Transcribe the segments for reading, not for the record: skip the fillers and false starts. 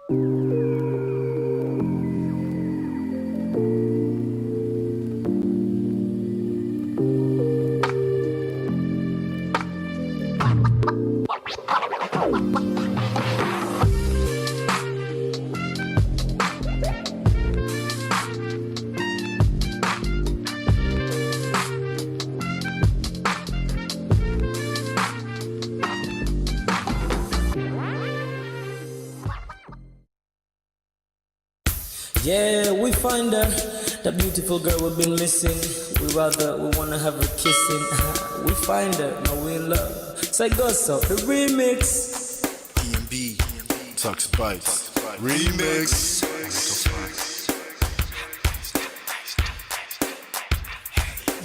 Yeah, we find her, the beautiful girl we've been missing. We wanna have her kissing. We find her, now we in love. Say go so, the remix. EMB, Tux Bites, remix.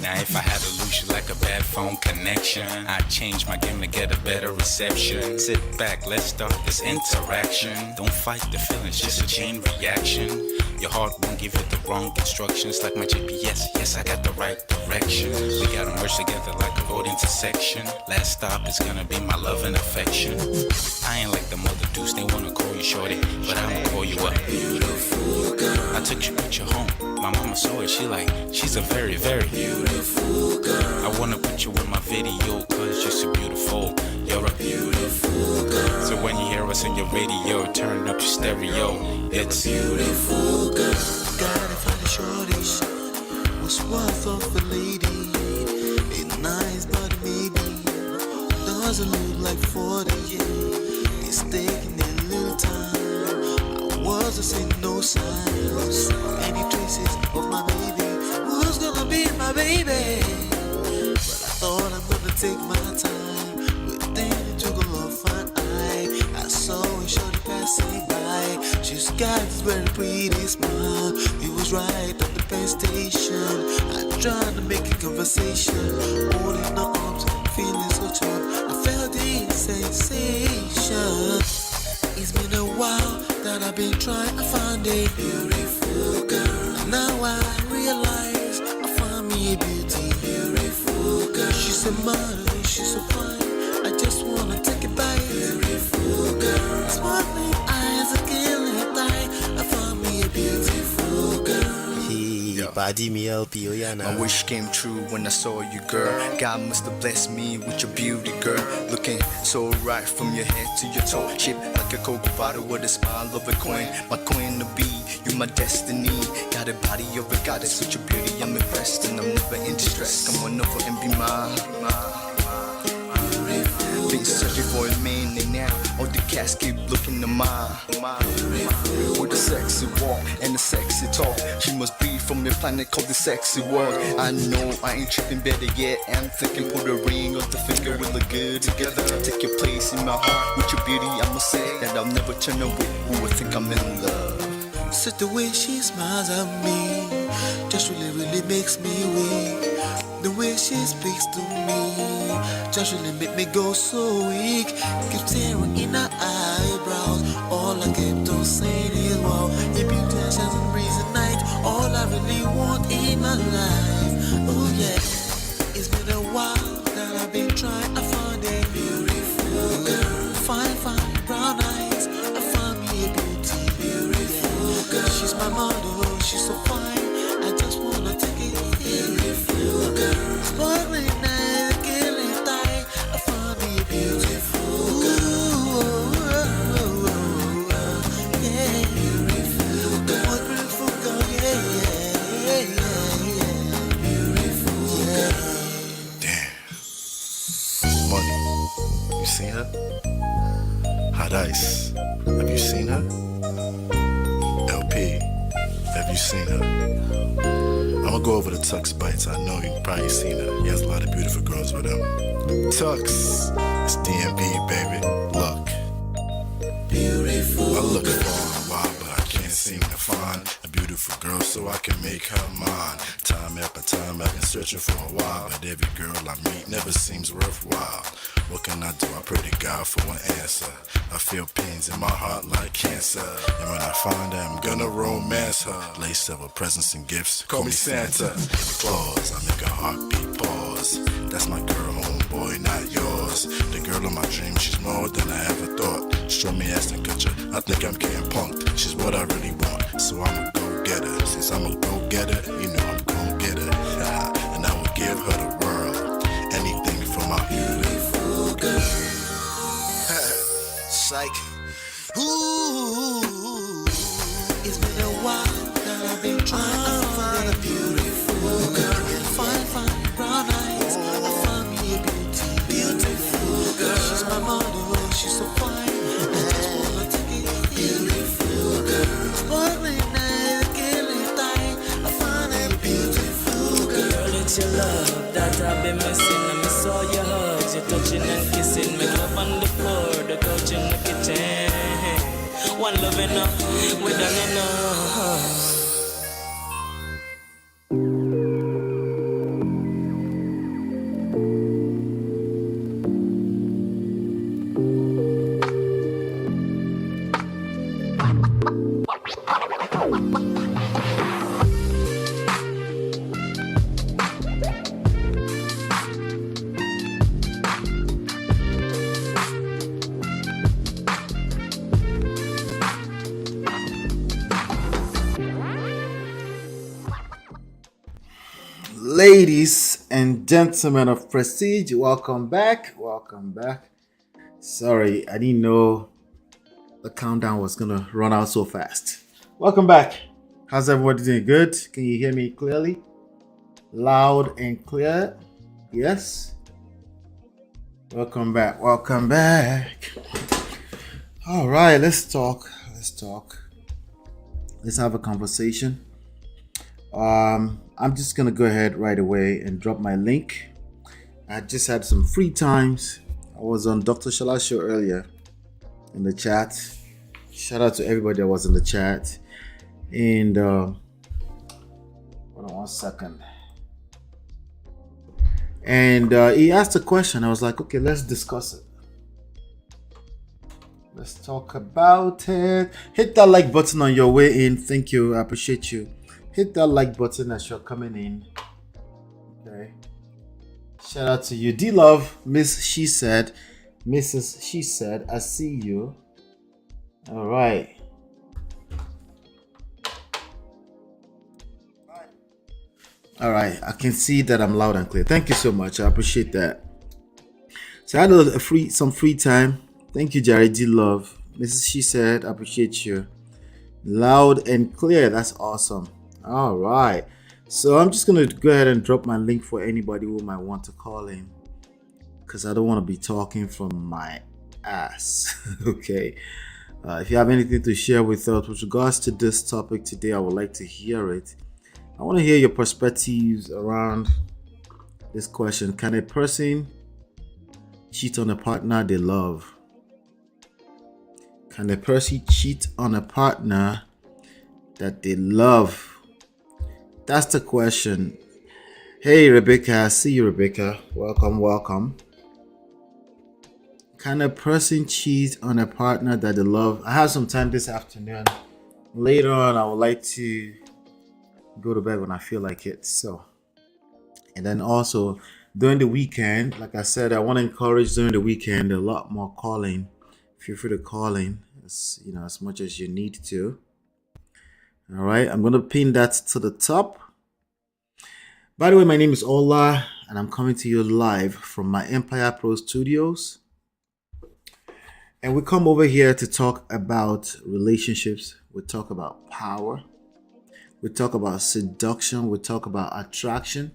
Now if I had to lose you like a bad phone connection, I'd change my game to get a better reception. Sit back, let's start this interaction. Don't fight the feelings, just a chain reaction. Your heart won't give you the wrong instructions. Like my GPS, yes, I got the right direction. We gotta merge together like a road intersection. Last stop is gonna be my love and affection. I ain't like the mother dudes, they wanna call you shorty, but I'ma call you a beautiful girl. I took your picture home, my mama saw it, she's a very, very beautiful girl. I wanna put you in my video, cause you're so beautiful. You're a beautiful girl. So when you hear us on your radio, turn up your stereo. It's beautiful girl. Gotta find a shorty, what's worth of a lady. It's nice but maybe doesn't look like 40, yeah. It's taking a little time. I wasn't seeing no signs, any traces of my baby. Who's gonna be my baby? But I thought I'm gonna take my time. But then it took a long fun I saw a shorty passing by. She's got this very pretty smile. It was right at the bus station. I tried to make a conversation, holding her arms, feeling so tough. I felt this sensation. It's been a while that I've been trying to find a beautiful girl. Now I realize I found me a beautiful girl. She's a model, she's so fine. I just wanna take it by. Beautiful girl, sparkling eyes, a killing eye. I found me a beautiful girl. My wish came true when I saw you, girl. God must have blessed me with your beauty, girl. Looking so right from your head to your toe. Shaped like a cocoa bottle with a smile of a queen. My queen to be, you my destiny. Got a body of a goddess with your beauty. I'm impressed and I'm never in distress. Come on over and be mine. Been searching for a man and now all the cats keep looking to mine. With a sexy walk and a sexy talk, she must be from a planet called the sexy world. I know I ain't tripping, better yet I'm thinking put a ring on the finger, we look good together. Take your place in my heart with your beauty. I'ma say that I'll never turn away. Who would think I'm in love? Such the way she smiles at me just really makes me weak. The way she speaks to me just really make me go so weak. Keep staring in her eyebrows. All I kept on saying is wow. Your beauty shines and breeze at night. All I really want in my life. Oh yeah. It's been a while that I've been trying to find a beautiful girl. Fine brown eyes. I found me a beautiful girl. She's my model, she's so fine. I just wanna take it. Beautiful girl, sparkling eyes, killing tight. I found me a beautiful girl. Yeah, beautiful girl, beautiful girl. Yeah. Beautiful girl. Damn. Money. You seen her? Hot Ice. Have you seen her? LP. Have you seen her? I'ma go over to Tux Bites. I know you've probably seen her. He has a lot of beautiful girls with him. Tux, it's DMB, baby. Look. Beautiful. I look for a while, but I can't seem to find a beautiful girl so I can make her mine. Time after time, I've been searching for a while, but every girl I meet never seems worthwhile. What can I do? I pray to God for an answer. I feel pains in my heart like cancer, and when I find her, I'm gonna romance her. Lace up with presents and gifts, call me Santa. Claus, I make a heartbeat pause. yours. That's my girl, homeboy, not yours. The girl of my dreams, she's more than I ever thought. Show me ass and culture, I think I'm getting punked. She's what I really want, so I'm a go-getter. Since I'm a go-getter, you know I'm gon' get her. And I will give her the world, anything for my beautiful girl. Psych. Ooh, it's been a while that I've been trying to find a beautiful girl. Fine, brown eyes. I found me a beautiful girl. She's my model, she's so fine. I just wanna take it, beautiful girl. Spoiling night, killing time. I found a beautiful girl. Girl, it's your love that I've been missing. I miss all your hugs, your touching and kissing. Make love on the floor, the couch in the kitchen. One love enough, we done enough. Ladies and gentlemen of Prestige, welcome back. Sorry, I didn't know the countdown was gonna run out so fast. Welcome back. How's everybody doing? Good? Can you hear me clearly? Loud and clear? Yes? Welcome back. All right, let's talk. Let's have a conversation. I'm just gonna go ahead right away and drop my link. I just had some free times. I was on Dr. Shala's show earlier in the chat. Shout out to everybody that was in the chat. And hold on 1 second. And he asked a question. I was like, okay, let's discuss it. Let's talk about it. Hit that like button on your way in. Thank you. I appreciate you. Hit that like button as you're coming in. Okay. Shout out to you. D-Love, Mrs. She Said, I see you. All right. All right. I can see that I'm loud and clear. Thank you so much. I appreciate that. So I had some free time. Thank you, Jerry D-Love. Mrs. She Said, I appreciate you. Loud and clear. That's awesome. All right, so I'm just gonna go ahead and drop my link for anybody who might want to call in, because I don't want to be talking from my ass. Okay, if you have anything to share with us with regards to this topic today, I would like to hear it. I want to hear your perspectives around this question. Can a person cheat on a partner they love? Can a person cheat on a partner that they love? That's the question. Hey, Rebecca. I see you, Rebecca. Welcome. Can a person cheat on a partner that they love? I have some time this afternoon. Later on, I would like to go to bed when I feel like it. So, and then also during the weekend, like I said, I want to encourage during the weekend a lot more calling. Feel free to call in, as much as you need to. All right, I'm going to pin that to the top. By the way, my name is Ola, and I'm coming to you live from my Empire Pro Studios. And we come over here to talk about relationships. We talk about power. We talk about seduction. We talk about attraction.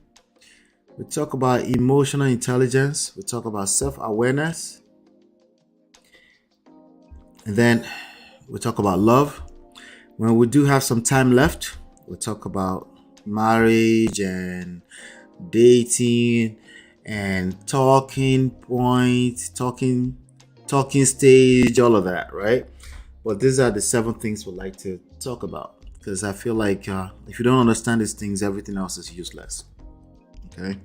We talk about emotional intelligence. We talk about self-awareness. And then we talk about love. When we do have some time left, we'll talk about marriage and dating and talking points, talking stage, all of that, right? But these are the 7 things we'd like to talk about, because I feel like if you don't understand these things, everything else is useless. Okay?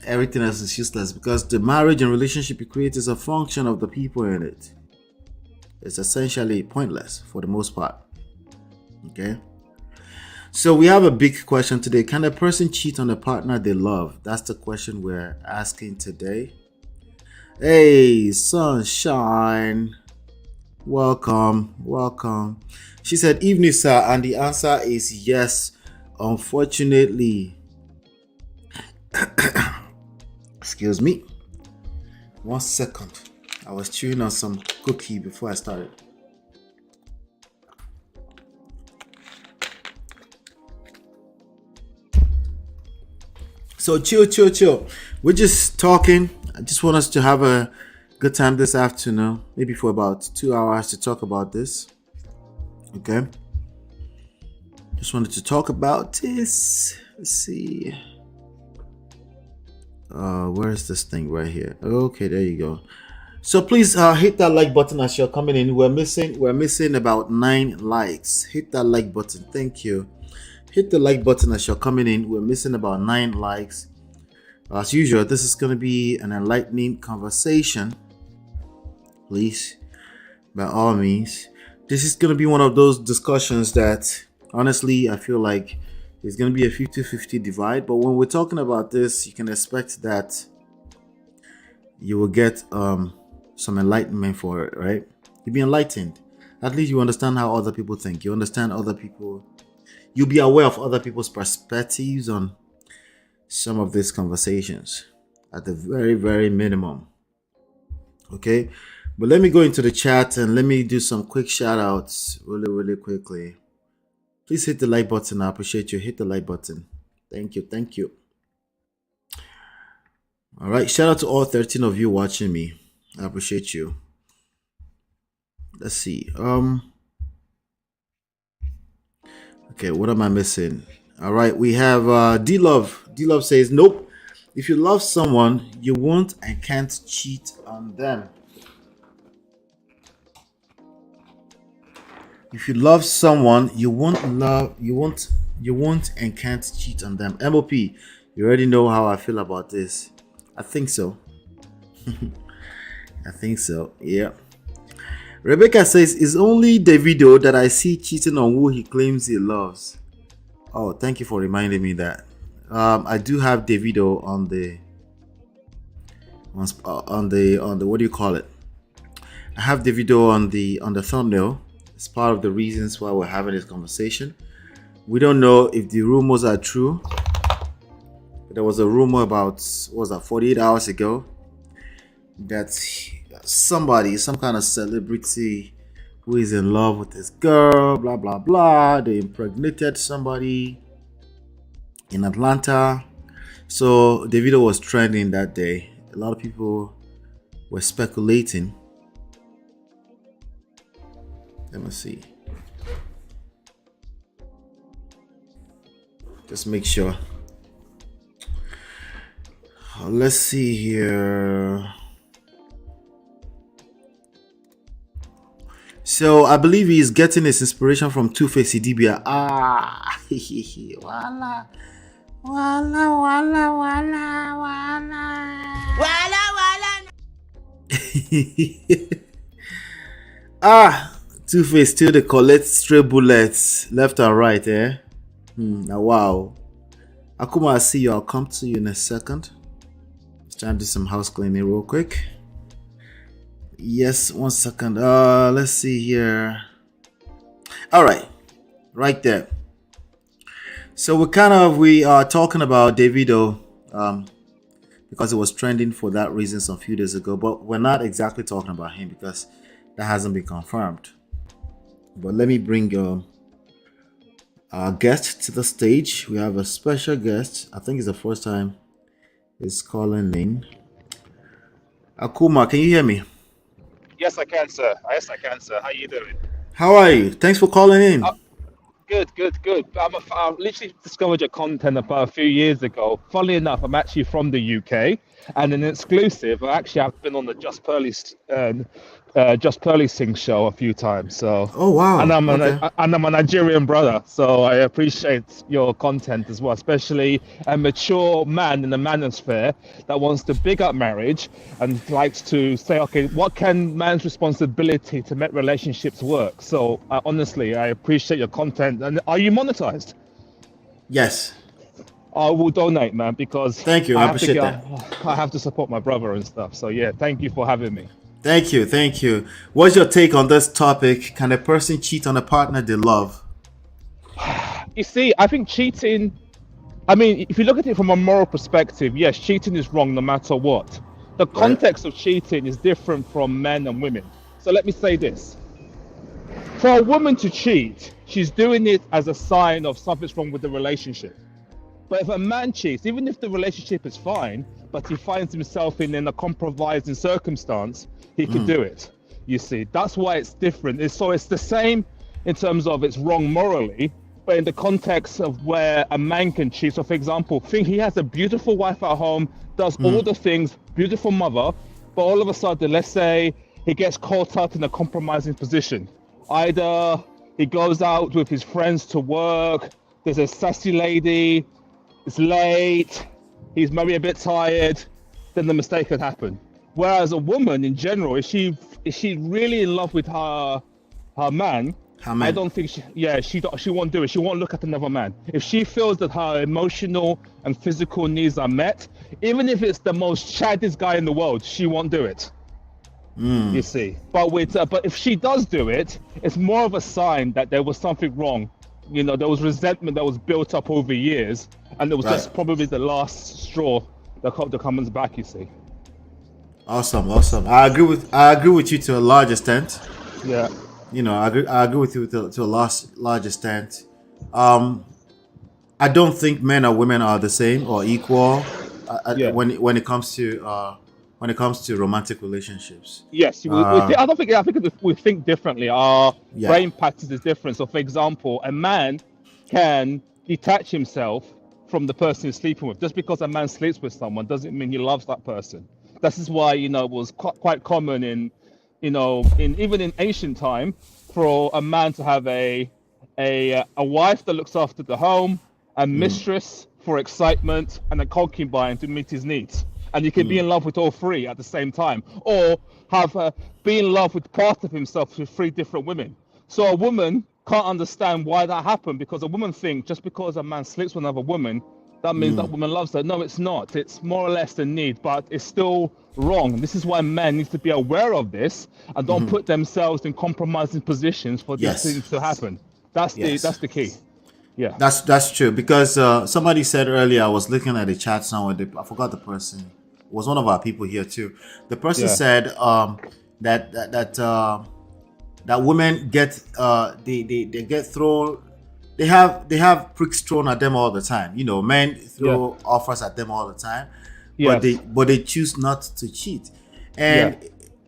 Everything else is useless, because the marriage and relationship you create is a function of the people in it. It's essentially pointless for the most part. Okay, So we have a big question today. Can a person cheat on a partner they love? That's the question we're asking today. Hey, sunshine. Welcome, welcome. She said, evening, sir. And the answer is yes. Unfortunately, excuse me. 1 second. I was chewing on some cookie before I started. So chill. We're just talking. I just want us to have a good time this afternoon, maybe for about 2 hours to talk about this. Okay. Just wanted to talk about this. Let's see. Where's this thing right here? Okay, there you go. So please hit that like button as you're coming in. We're missing about 9 likes. Hit that like button. Thank you. Hit the like button as you're coming in. We're missing about 9 likes. As usual, this is going to be an enlightening conversation. Please, by all means. This is going to be one of those discussions that, honestly, I feel like it's going to be a 50-50 divide. But when we're talking about this, you can expect that you will get some enlightenment for it, right? You'll be enlightened. At least you understand how other people think. You understand other people. You'll be aware of other people's perspectives on some of these conversations at the very, very minimum. Okay? But let me go into the chat and let me do some quick shout outs really quickly. Please hit the like button. I appreciate you. Hit the like button. Thank you. All right. Shout out to all 13 of you watching me. I appreciate you. Let's see. Okay, what am I missing? All right, we have D-Love. D-Love says, nope. If you love someone, you won't and can't cheat on them. If you love someone, you won't and can't cheat on them. MOP, you already know how I feel about this. I think so. I think so. Yeah. Rebecca says, it's only Davido that I see cheating on who he claims he loves. Oh, thank you for reminding me that. I do have Davido on the what do you call it? I have Davido on the thumbnail. It's part of the reasons why we're having this conversation. We don't know if the rumors are true. There was a rumor about, what was that, 48 hours ago, that somebody, some kind of celebrity who is in love with this girl, blah blah blah, they impregnated somebody in Atlanta. So Davido was trending that day. A lot of people were speculating. Let me see. Just make sure. Let's see here. So I believe he's getting his inspiration from Two-Face Idibia. Wala. Two-Face still they collect stray bullets left and right, eh? Wow. Akuma, I see you. I'll come to you in a second. Let's try and do some house cleaning real quick. Yes, 1 second. Let's see here. All right, right there. So we are talking about Davido because it was trending for that reason some few days ago, but we're not exactly talking about him because that hasn't been confirmed. But let me bring our guest to the stage. We have a special guest. I think it's the first time he's calling in. Akuma, can you hear me? Yes, I can, sir. Yes, I can, sir. How you doing? How are you? Thanks for calling in. Good. I literally discovered your content about a few years ago. Funnily enough, I'm actually from the UK, and an exclusive. I've been on the Just Pearly Sing show a few times. So. Oh wow! And I'm a Nigerian brother, so I appreciate your content as well, especially a mature man in the manosphere that wants to big up marriage and likes to say, okay, what can man's responsibility to make relationships work? So honestly, I appreciate your content. And are you monetized? Yes. I will donate, man, because Thank you. I appreciate that. I have to support my brother and stuff. So yeah, thank you for having me. Thank you. Thank you. What's your take on this topic? Can a person cheat on a partner they love? You see, I think cheating. I mean, if you look at it from a moral perspective, yes, cheating is wrong no matter what. The context of cheating is different from men and women. So let me say this. For a woman to cheat, she's doing it as a sign of something's wrong with the relationship. But if a man cheats, even if the relationship is fine, but he finds himself in a compromising circumstance, he could do it. You see, that's why it's different. It's the same in terms of it's wrong morally, but in the context of where a man can cheat. So for example, think he has a beautiful wife at home, does all the things, beautiful mother, but all of a sudden, let's say he gets caught up in a compromising position. Either he goes out with his friends to work, there's a sassy lady, it's late, he's maybe a bit tired, then the mistake could happen. Whereas a woman in general, is she really in love with her man? I don't think she won't do it. She won't look at another man. If she feels that her emotional and physical needs are met, even if it's the most chaddest guy in the world, she won't do it. You see, but if she does do it, it's more of a sign that there was something wrong. You know, there was resentment that was built up over years, and it was just probably the last straw that comes back. You see. Awesome. I agree with you to a large extent. Yeah. You know, I agree with you to a large extent. I don't think men or women are the same or equal when it comes to romantic relationships. Yes, I think we think differently. Our brain patterns is different. So, for example, a man can detach himself from the person he's sleeping with. Just because a man sleeps with someone doesn't mean he loves that person. This is why it was quite common in even in ancient time for a man to have a wife that looks after the home, a mistress for excitement, and a concubine to meet his needs. And you can be in love with all three at the same time, or be in love with part of himself with three different women. So a woman can't understand why that happened, because a woman thinks just because a man sleeps with another woman, that means that woman loves her. No, it's not. It's more or less a need, but it's still wrong. This is why men need to be aware of this and don't put themselves in compromising positions for these things to happen. That's the key. Yeah, that's true, because somebody said earlier, I was looking at the chat somewhere, I forgot the person. It was one of our people here too. The person said that women get they get thrown. They have pricks thrown at them all the time. You know, men throw offers at them all the time, but they choose not to cheat. And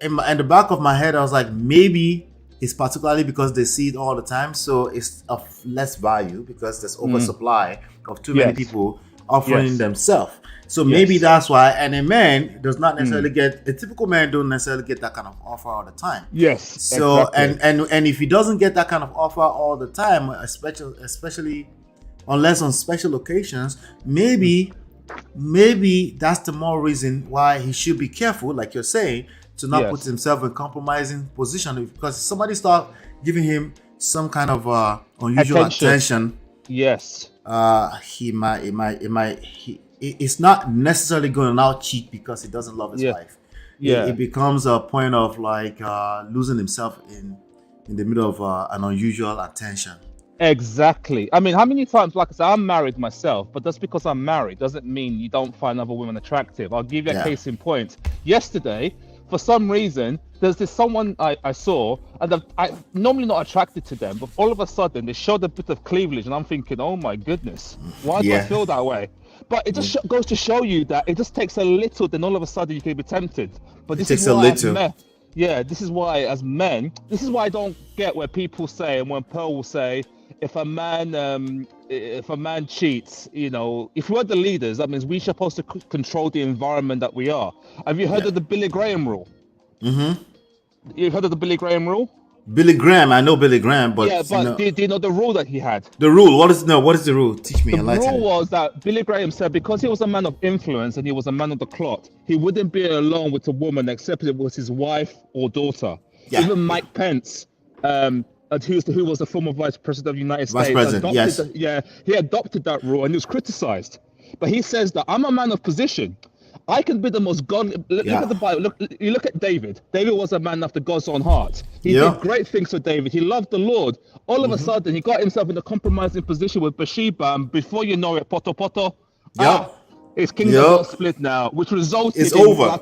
in the back of my head, I was like, maybe it's particularly because they see it all the time, so it's of less value because there's oversupply of too many people offering themselves. So maybe that's why. And a man does not necessarily a typical man don't necessarily get that kind of offer all the time. Yes. So exactly. and if he doesn't get that kind of offer all the time, especially unless on special occasions, maybe that's the more reason why he should be careful, like you're saying, to not put himself in compromising position. Because if somebody start giving him some kind of unusual attention, it's not necessarily going to now cheat because he doesn't love his wife. It becomes a point of like losing himself in the middle of an unusual attention. Exactly. I mean, how many times, like I said, I'm married myself, but just because I'm married doesn't mean you don't find other women attractive. I'll give you a case in point. Yesterday, for some reason, there's this someone I saw, and I'm normally not attracted to them, but all of a sudden they showed a bit of cleavage, and I'm thinking, oh my goodness, why do I feel that way? But it just goes to show you that it just takes a little, then all of a sudden you can be tempted. But this is why this is why as men, this is why I don't get where people say, and when Pearl will say, if a man cheats, if we're the leaders, that means we're supposed to control the environment that we are. Have you heard of the Billy Graham rule? You've heard of the Billy Graham rule? Billy Graham, I know Billy Graham, but do you know the rule that he had? The rule. What is the rule? Teach me. The rule was that Billy Graham said because he was a man of influence and he was a man of the cloth, he wouldn't be alone with a woman except it was his wife or daughter. Even Mike Pence who was the former vice president of the United Vice States, President, yes. he adopted that rule and he was criticized. But he says that I'm a man of position. I can be the most godly. Look Yeah. at the Bible. You look at David. David was a man after God's own heart. He Yeah. did great things for David. He loved the Lord. All of a sudden, he got himself in a compromising position with Bathsheba, and before you know it, poto. Yeah. His kingdom Yeah. got split now, which resulted It's in over.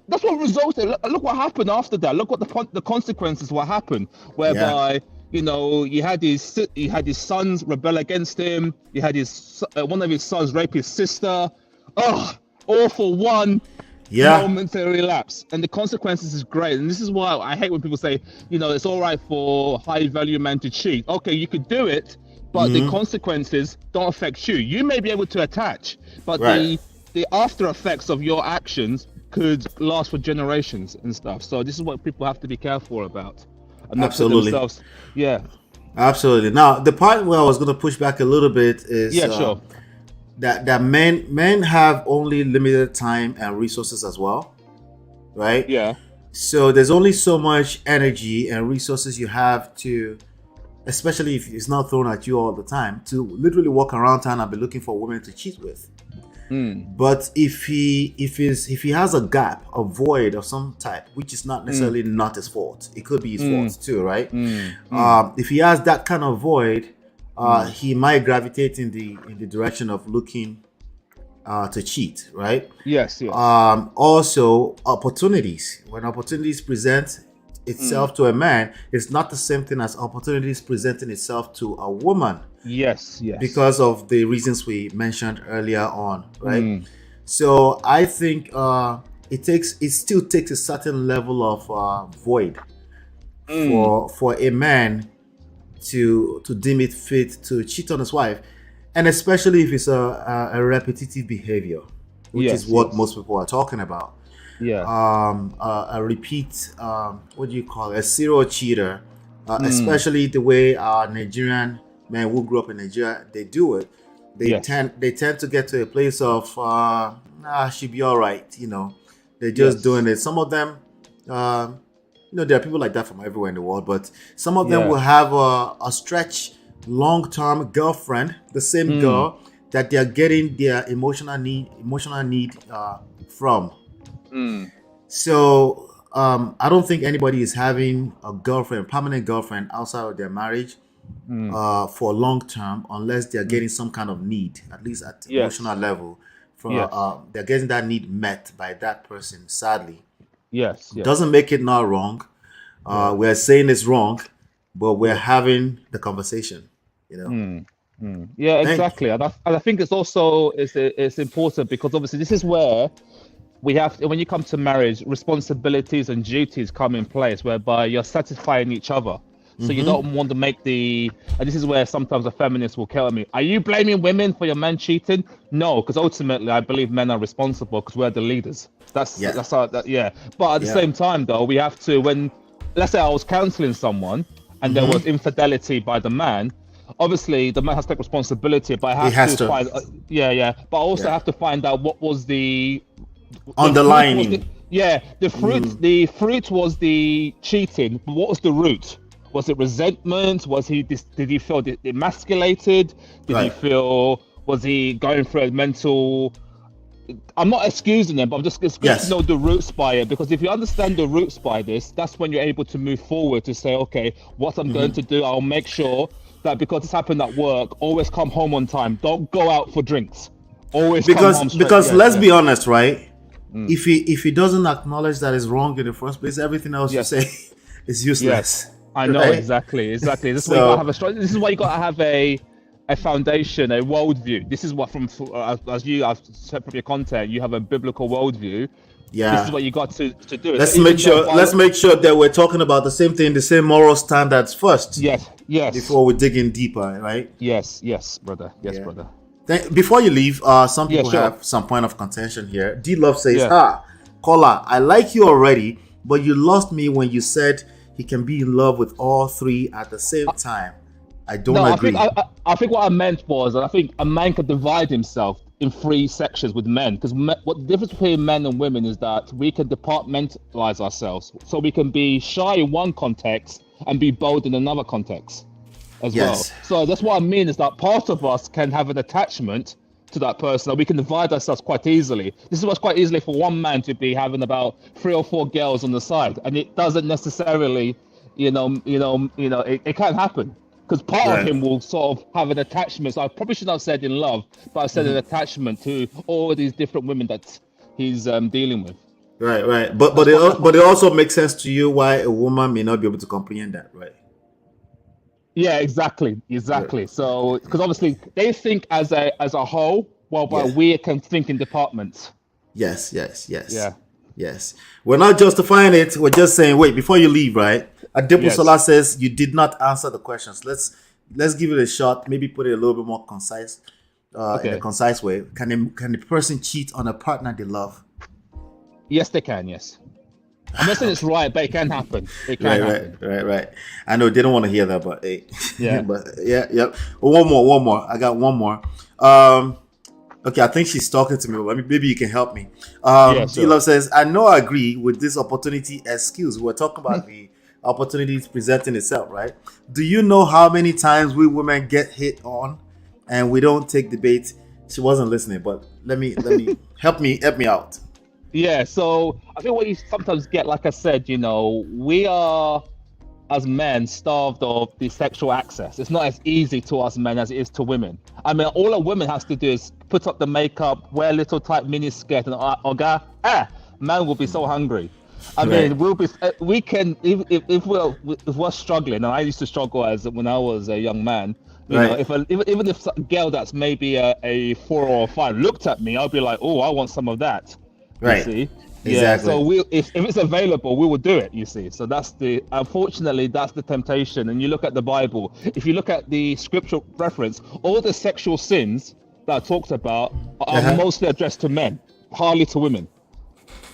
that's what resulted. Look what happened after that. Look what the consequences. What happened, whereby you had his sons rebel against him. You had one of his sons rape his sister. Oh, all for one momentary lapse, and the consequences is great. And this is why I hate when people say, it's all right for high value men to cheat. Okay, you could do it, but the consequences don't affect you. You may be able to attach, but the after effects of your actions could last for generations and stuff. So this is what people have to be careful about. And not put Absolutely. themselves, yeah. Absolutely. Now, the part where I was going to push back a little bit is Sure. that men have only limited time and resources as well, right? Yeah. So there's only so much energy and resources you have to, especially if it's not thrown at you all the time, to literally walk around town and be looking for women to cheat with. But if he has a gap, a void of some type, which is not necessarily not his fault, it could be his fault too, right? If he has that kind of void, he might gravitate in the direction of looking to cheat, right? Yes. Also, opportunities. When opportunities present itself to a man, it's not the same thing as opportunities presenting itself to a woman. Yes. Because of the reasons we mentioned earlier on, right? So I think it still takes a certain level of void for a man to deem it fit to cheat on his wife, and especially if it's a repetitive behavior, which is what most people are talking about. A repeat, what do you call it? A serial cheater, especially the way our Nigerian men who grew up in Nigeria, they do it. They tend to get to a place of she'll be all right, they're just doing it. Some of them, there are people like that from everywhere in the world, but some of them will have a stretch long-term girlfriend, the same girl that they are getting their emotional need from. So I don't think anybody is having a permanent girlfriend outside of their marriage for long term, unless they're getting some kind of need, at least at emotional level. They're getting that need met by that person. Sadly, doesn't make it not wrong. We're saying it's wrong, but we're having the conversation. Yeah, exactly. And I think it's also it's important because obviously this is where we have, when you come to marriage, responsibilities and duties come in place whereby you're satisfying each other. So you don't want to make and this is where sometimes a feminist will tell me, are you blaming women for your men cheating? No, because ultimately I believe men are responsible because we're the leaders. That's how But at the same time though, we have to, when, let's say I was counseling someone and there was infidelity by the man, obviously the man has to take responsibility, but I have to find, but I also have to find out what was the underlining. The fruit was the cheating, but what was the root? Was it resentment? Did he feel emasculated? Was he going through a mental? I'm not excusing them, but I'm just good to know the roots by it, because if you understand the roots by this, that's when you're able to move forward to say, okay, what I'm going to do, I'll make sure that because this happened at work, always come home on time. Don't go out for drinks. Always come home straight. Because let's be honest, right? If he doesn't acknowledge that it's wrong in the first place, everything else you say is useless. I know, exactly. This is why you gotta have this is why you gotta have a foundation, a worldview. This is what as you have said from your content, you have a biblical worldview. This is what you got to do. Let's make sure that we're talking about the same thing, the same moral standards first. Yes. Before we dig in deeper, right? Yes, brother. Brother. Before you leave, some people have some point of contention here. D Love says, caller, I like you already, but you lost me when you said he can be in love with all three at the same time. I don't agree. I think what I meant was, I think a man could divide himself in three sections with men, because what the difference between men and women is that we can departmentalize ourselves. So we can be shy in one context and be bold in another context as Yes. well. So that's what I mean, is that part of us can have an attachment to that person, or we can divide ourselves quite easily. This is what's quite easily for one man to be having about 3 or 4 girls on the side, and it doesn't necessarily, it can happen. Because part Right. of him will sort of have an attachment. So I probably shouldn't have said in love, but I said an attachment to all these different women that he's dealing with. Right. But it also makes sense to you why a woman may not be able to comprehend that, right? Yeah, exactly. So because obviously they think as a whole, but Yeah. we can think in departments. Yes. Yeah. Yes. We're not justifying it. We're just saying, wait, before you leave, right? Adipu Yes. Sola says you did not answer the questions. Let's give it a shot. Maybe put it a little bit more concise, in Okay. a concise way. Can a person cheat on a partner they love? Yes, they can. Yes. I'm not saying it's right, but it can happen. It can happen. Right. I know they don't want to hear that, but hey. Yeah. But yeah. Well, one more. I got one more. Okay, I think she's talking to me. Maybe you can help me. Yeah, sure. D-Love says, I know I agree with this opportunity as skills. We're talking about the opportunities presenting itself, right? Do you know how many times we women get hit on and we don't take the bait? She wasn't listening, but let me help me out. Yeah, so I think what you sometimes get, like I said, we are, as men, starved of the sexual access. It's not as easy to us men as it is to women. I mean, all a woman has to do is put up the makeup, wear a little tight mini skirt, and man will be so hungry. I mean, we can, if we're struggling, and I used to struggle when I was a young man, Right. even if a girl that's maybe a 4 or 5 looked at me, I'll be like, oh, I want some of that. Right. You see? Exactly. Yeah, so if it's available, we will do it, you see. So unfortunately, that's the temptation. And you look at the Bible, if you look at the scriptural reference, all the sexual sins that are talked about are mostly addressed to men, hardly to women.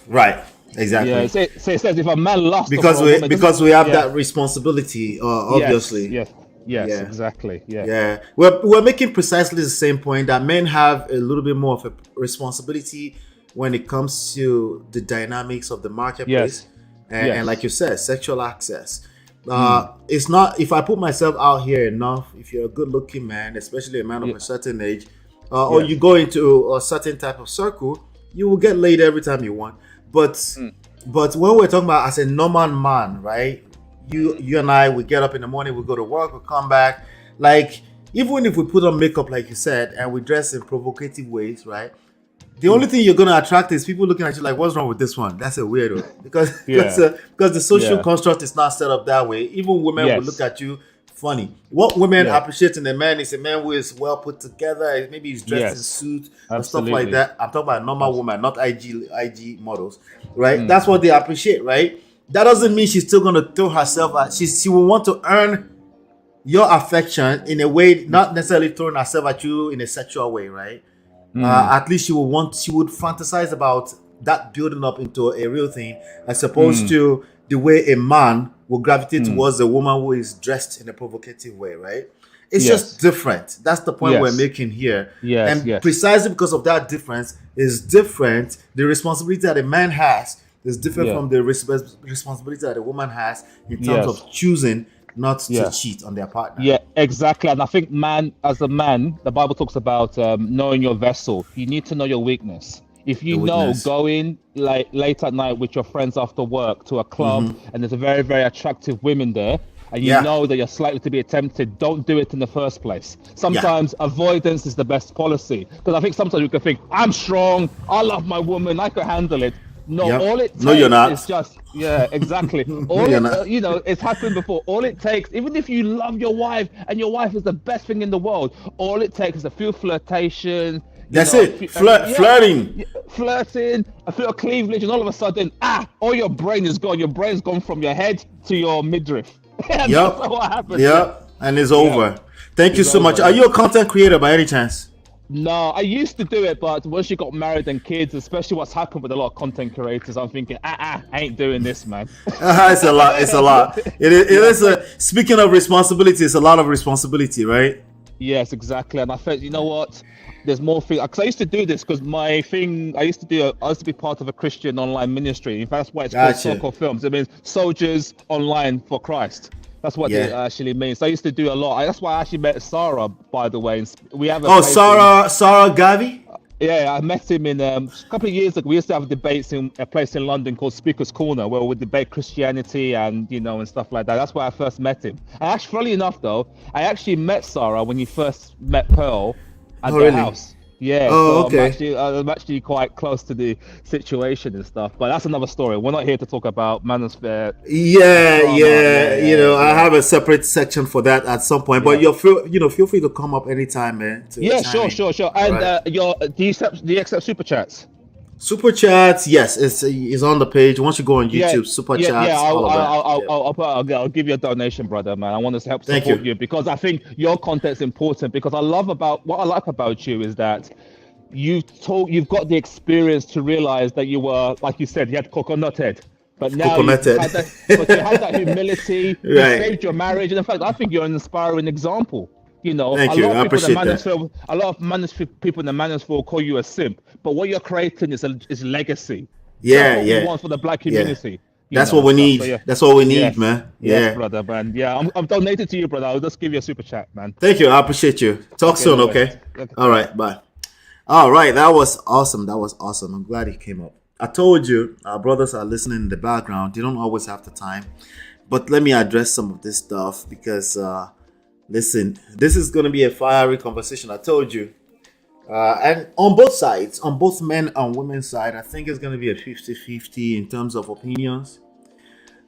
Right. Exactly. Yeah, so it says if a man lusts because after a woman, we have that responsibility, obviously. Yes, exactly. Yeah. We're making precisely the same point that men have a little bit more of a responsibility when it comes to the dynamics of the marketplace. And like you said, sexual access. It's not, if I put myself out here enough, if you're a good looking man, especially a man of a certain age, or you go into a certain type of circle, you will get laid every time you want. But when we're talking about as a normal man, right? You and I, we get up in the morning, we go to work, we come back. Like, even if we put on makeup, like you said, and we dress in provocative ways, right? The only thing you're gonna attract is people looking at you like, "What's wrong with this one?" That's a weirdo because the social construct is not set up that way. Even women will look at you funny. What women appreciate in a man is a man who is well put together. Maybe he's dressed in suit and stuff like that. I'm talking about a normal woman, not IG models, right? That's what they appreciate, right? That doesn't mean she's still gonna throw herself at. She will want to earn your affection in a way, not necessarily throwing herself at you in a sexual way, right? At least she would fantasize about that building up into a real thing, as opposed to the way a man will gravitate towards a woman who is dressed in a provocative way, right? It's just different. That's the point we're making here. Precisely because of that difference is different. The responsibility that a man has is different from the responsibility that a woman has in terms of choosing not to cheat on their partner. Yeah, exactly. And I think as a man, the Bible talks about knowing your vessel. You need to know your weakness. If you know going like late at night with your friends after work to a club and there's a very, very attractive women there, and you know that you're slightly to be tempted, don't do it in the first place. Sometimes avoidance is the best policy. Because I think sometimes we can think, I'm strong, I love my woman, I can handle it. No, all it takes you're not. is just, exactly. It's happened before. All it takes, even if you love your wife and your wife is the best thing in the world, all it takes is a few flirtations. That's it. Flirting. Flirting, a few cleavage, and all of a sudden, all your brain is gone. Your brain's gone from your head to your midriff. That's what happens. And it's over. Thank you so much. Are you a content creator by any chance? No, I used to do it, but once you got married and kids, especially what's happened with a lot of content creators, I'm thinking, I ain't doing this, man. It's a lot. It is speaking of responsibility, it's a lot of responsibility, right? Yes, exactly. And I felt, you know what? There's more things. Because I used to do this because I used to be part of a Christian online ministry. In fact, that's why it's called So-Called Films. It means Soldiers Online for Christ. That's what they Yeah. actually mean. So I used to do a lot. That's why I actually met Sarah, by the way. We have a Oh, place in, Sarah Gavi. yeah, I met him in a couple of years ago. We used to have debates in a place in London called Speaker's Corner, where we debate Christianity and and stuff like that. That's where I first met him. And actually, funny enough, though, I actually met Sarah when you first met Pearl at Oh, their really? house. Yeah, Oh, so okay. I'm actually quite close to the situation and stuff. But that's another story. We're not here to talk about manosphere Yeah, drama. Yeah, yeah. yeah, I yeah. have a separate section for that at some point. But Yeah. feel free to come up anytime, man, to Yeah, chime sure, in. sure, sure. All And right. do you accept super chats? Super chats, yes, it's on the page. Once you go on Yeah, YouTube, super yeah. chats, all of that. Yeah. I'll give you a donation, brother, man. I want to help Thank support you. you because I think your content's important. Because what I like about you is that you've got the experience to realize that you were, like you said, you had coconut head, but now Coconutted. but you had that humility. You Right. saved your marriage, and in fact, I think you're an inspiring example. Thank you. I appreciate that. A lot of people in the manosphere will call you a simp, but what you're creating is legacy. That's Yeah, what we yeah, want for the black yeah. community. That's what we So need. yeah. That's what we need, Yes, man. yes, Yeah. brother, man. Yeah, I'm donated to you, brother. I'll just give you a super chat, man. Thank you. I appreciate you. Talk Okay, soon, no okay? worries. Okay, All right, bye. All right, that was awesome. That was awesome. I'm glad he came up. I told you, our brothers are listening in the background. They don't always have the time. But let me address some of this stuff because, listen, this is going to be a fiery conversation. I told you. And on both sides, on both men and women's side, I think it's going to be a 50-50 in terms of opinions.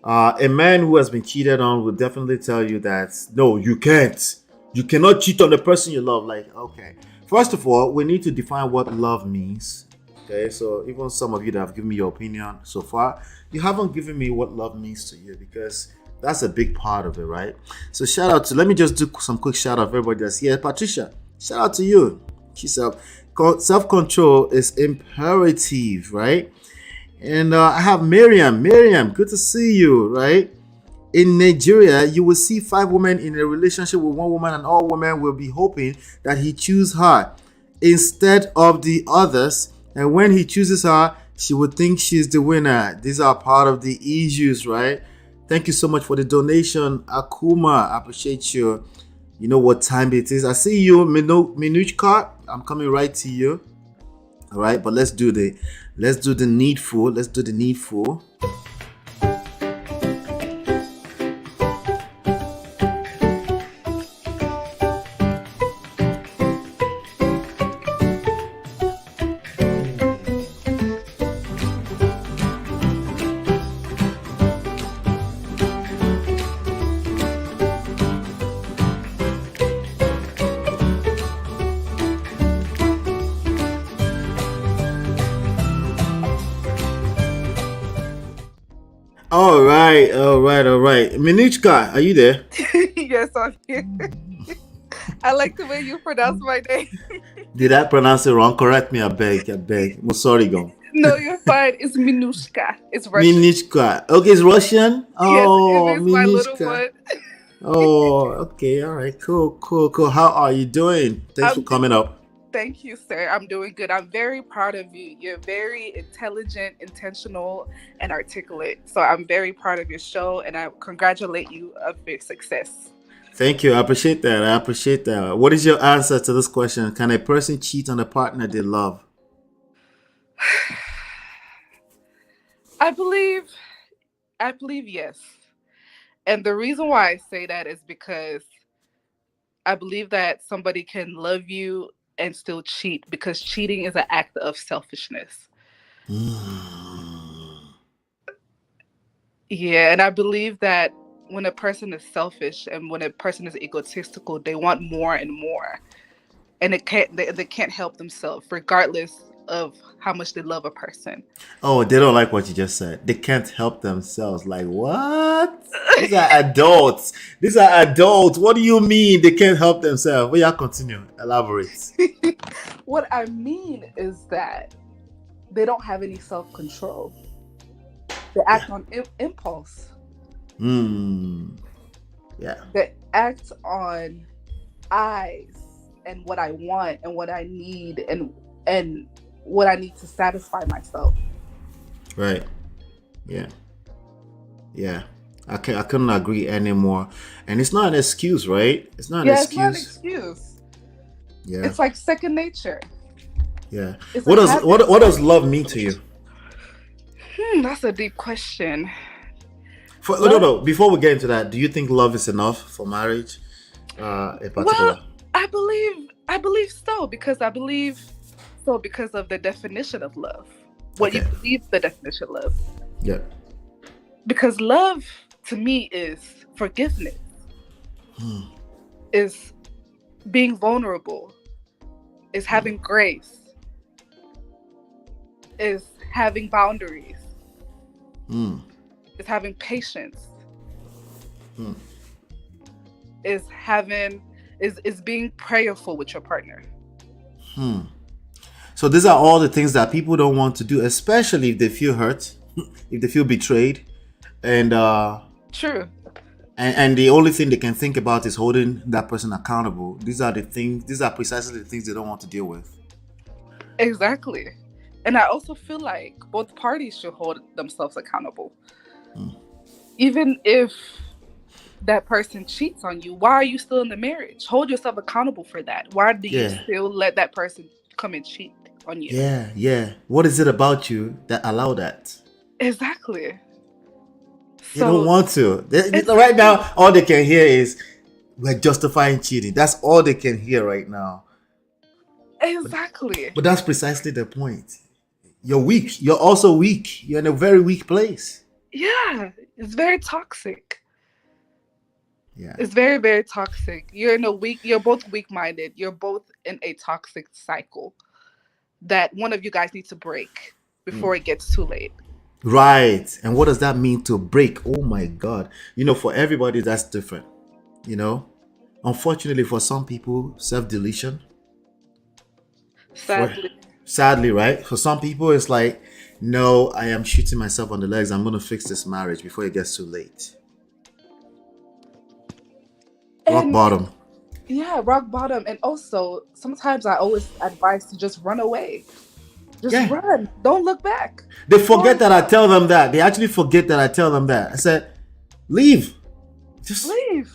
A man who has been cheated on will definitely tell you that, no, you can't. You cannot cheat on the person you love. Like, okay. First of all, we need to define what love means. Okay, so even some of you that have given me your opinion so far, you haven't given me what love means to you because that's a big part of it, right? So let me just do some quick shout out of everybody that's here. Patricia, shout out to you. She said, self-control is imperative, right? And I have Miriam. Miriam, good to see you, right? In Nigeria, you will see 5 women in a relationship with 1 woman, and all women will be hoping that he choose her instead of the others. And when he chooses her, she would think she's the winner. These are part of the issues, right? Thank you so much for the donation, Akuma. I appreciate you. You know what time it is. I see you, Minuchka. I'm coming right to you. All right, but let's do the needful. Let's do the needful. All right. Minuchka, are you there? Yes, I'm here. I like the way you pronounce my name. Did I pronounce it wrong? Correct me, I beg. I'm sorry, go. No, you're fine. It's Minushka. It's Russian. Minuchka. Okay, it's Russian? Oh, Yes, it is my little Minuchka. one. Oh, okay. All right. Cool. How are you doing? Thanks for coming up. Thank you, sir. I'm doing good. I'm very proud of you. You're very intelligent, intentional, and articulate. So I'm very proud of your show, and I congratulate you of your success. Thank you. I appreciate that. What is your answer to this question? Can a person cheat on a partner they love? I believe yes. And the reason why I say that is because I believe that somebody can love you and still cheat, because cheating is an act of selfishness. Yeah, and I believe that when a person is selfish and when a person is egotistical, they want more and more, and they can't help themselves, regardless of how much they love a person. Oh, they don't like what you just said. They can't help themselves. Like, what? These are adults. What do you mean they can't help themselves? Well, yeah, continue. Elaborate. What I mean is that they don't have any self-control. They act on impulse. Yeah. They act on eyes and what I want and what I need and what I need to satisfy myself. Right. Yeah. I couldn't agree anymore. And it's not an excuse, right? It's not an Yeah, it's not an excuse. excuse. Yeah. It's like second nature. Yeah. It's What a does habit. what does love mean to you? That's a deep question. No. Before we get into that, do you think love is enough for marriage? In particular. Well, I believe so because because of the definition of love. What you Okay. believe the definition of love. Yeah. Because love to me is forgiveness. Is being vulnerable. Is having grace. Is having boundaries. Is having patience. Is being prayerful with your partner. So these are all the things that people don't want to do, especially if they feel hurt, if they feel betrayed, and True. and the only thing they can think about is holding that person accountable. These are precisely the things they don't want to deal with. Exactly. And I also feel like both parties should hold themselves accountable. Even if that person cheats on you, why are you still in the marriage? Hold yourself accountable for that. Why do you still let that person come and cheat on you? Yeah. What is it about you that allow that? Exactly. They don't want to. Right now, all they can hear is we're justifying cheating. That's all they can hear right now. Exactly. But that's precisely the point. You're weak. You're also weak. You're in a very weak place. Yeah. It's very toxic. Yeah. It's very, very toxic. You're both weak-minded. You're both in a toxic cycle that one of you guys needs to break before it gets too late. Right. And what does that mean to break? Oh my God. For everybody, that's different. Unfortunately, for some people, self-deletion. Sadly, right? For some people, it's like, no, I am shooting myself on the legs. I'm going to fix this marriage before it gets too late. Rock bottom. Yeah, rock bottom. And also, sometimes I always advise to just run away. Just run. Don't look back. They forget that I tell them that. They actually forget that I tell them that. I said, leave. Just leave.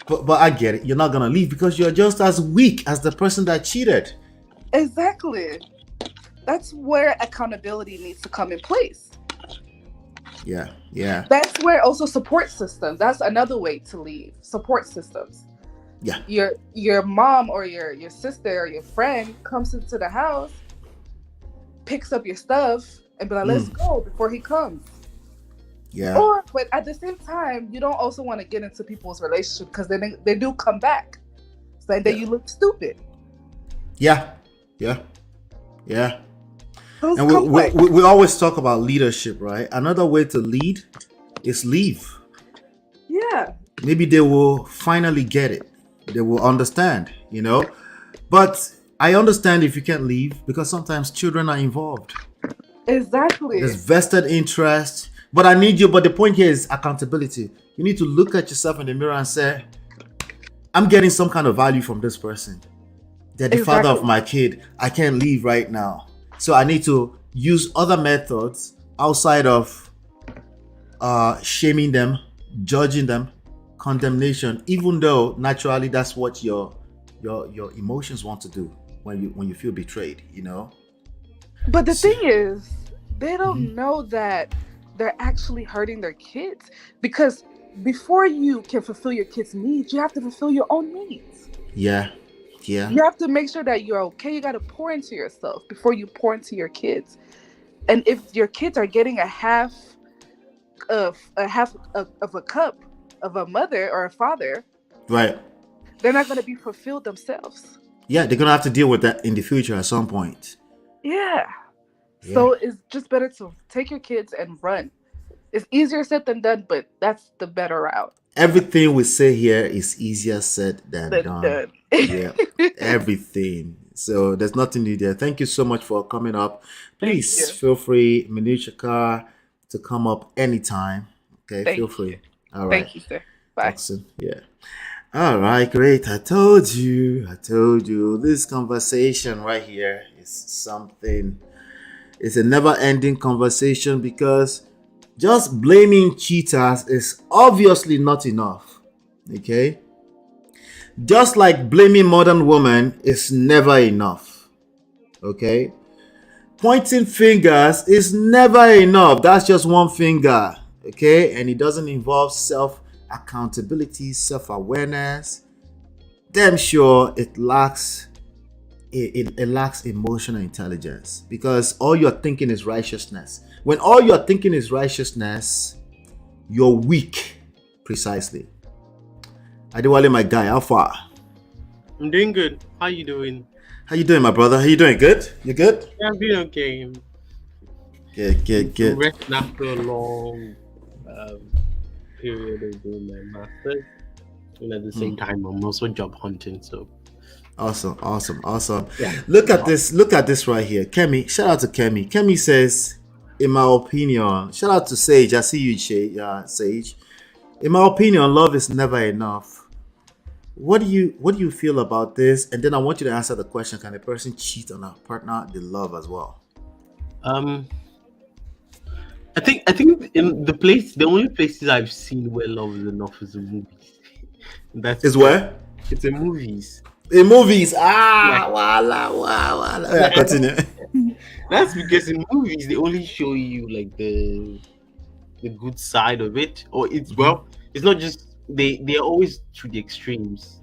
But I get it. You're not going to leave because you're just as weak as the person that cheated. Exactly. That's where accountability needs to come in place. Yeah. That's where also support systems. That's another way to leave. Support systems. Yeah. Your mom or your sister or your friend comes into the house, picks up your stuff, and be like, let's go before he comes. Yeah. But at the same time, you don't also want to get into people's relationship because then they do come back. So then you look stupid. Yeah. And we always talk about leadership, right? Another way to lead is leave. Yeah. Maybe they will finally get it. They will understand, But I understand if you can't leave because sometimes children are involved. Exactly. There's vested interest. But I need you. But the point here is accountability. You need to look at yourself in the mirror and say, I'm getting some kind of value from this person. They're the father of my kid. I can't leave right now. So I need to use other methods outside of shaming them, judging them, condemnation, even though naturally that's what your emotions want to do when you feel betrayed, But the thing is, they don't know that they're actually hurting their kids, because before you can fulfill your kids' needs, you have to fulfill your own needs. Yeah. You have to make sure that you're okay. You got to pour into yourself before you pour into your kids. And if your kids are getting a half of a cup of a mother or a father, right, they're not going to be fulfilled themselves. Yeah, they're gonna have to deal with that in the future at some point. Yeah. So it's just better to take your kids and run. It's easier said than done, but that's the better route. Everything we say here is easier said than done. Yeah, everything. So there's nothing new there. Thank you so much for coming up. Please feel free, Minuchaka, to come up anytime. Okay, feel free. All right. Thank you, sir. Bye. Awesome. Yeah. All right, great. I told you. This conversation right here is something. It's a never-ending conversation because Just blaming cheaters is obviously not enough. Okay? Just like blaming modern women is never enough. Okay? Pointing fingers is never enough. That's just one finger. Okay? And it doesn't involve self accountability, self awareness. Damn sure it lacks emotional intelligence, because all you're thinking is righteousness. When all you're thinking is righteousness, you're weak. Precisely. Adewale, my guy, how far? I'm doing good. How you doing? How you doing, my brother? How you doing? Good? You good? Yeah, I'm doing okay. Good. Resting after a long period of doing my masters, and at the same time, I'm also job hunting. So Awesome. yeah. Look at this right here. Kemi, shout out to Kemi. Kemi says, in my opinion, shout out to Sage. I see you, Sage. In my opinion, love is never enough. What do you feel about this? And then I want you to answer the question: can a person cheat on a partner they love as well? I think in the only places I've seen where love is enough is in movies. That's Is where? It's in movies. In movies. Yeah. Wala. Yeah, continue. That's because in movies they only show you like the good side of it, or it's it's not just they're always to the extremes.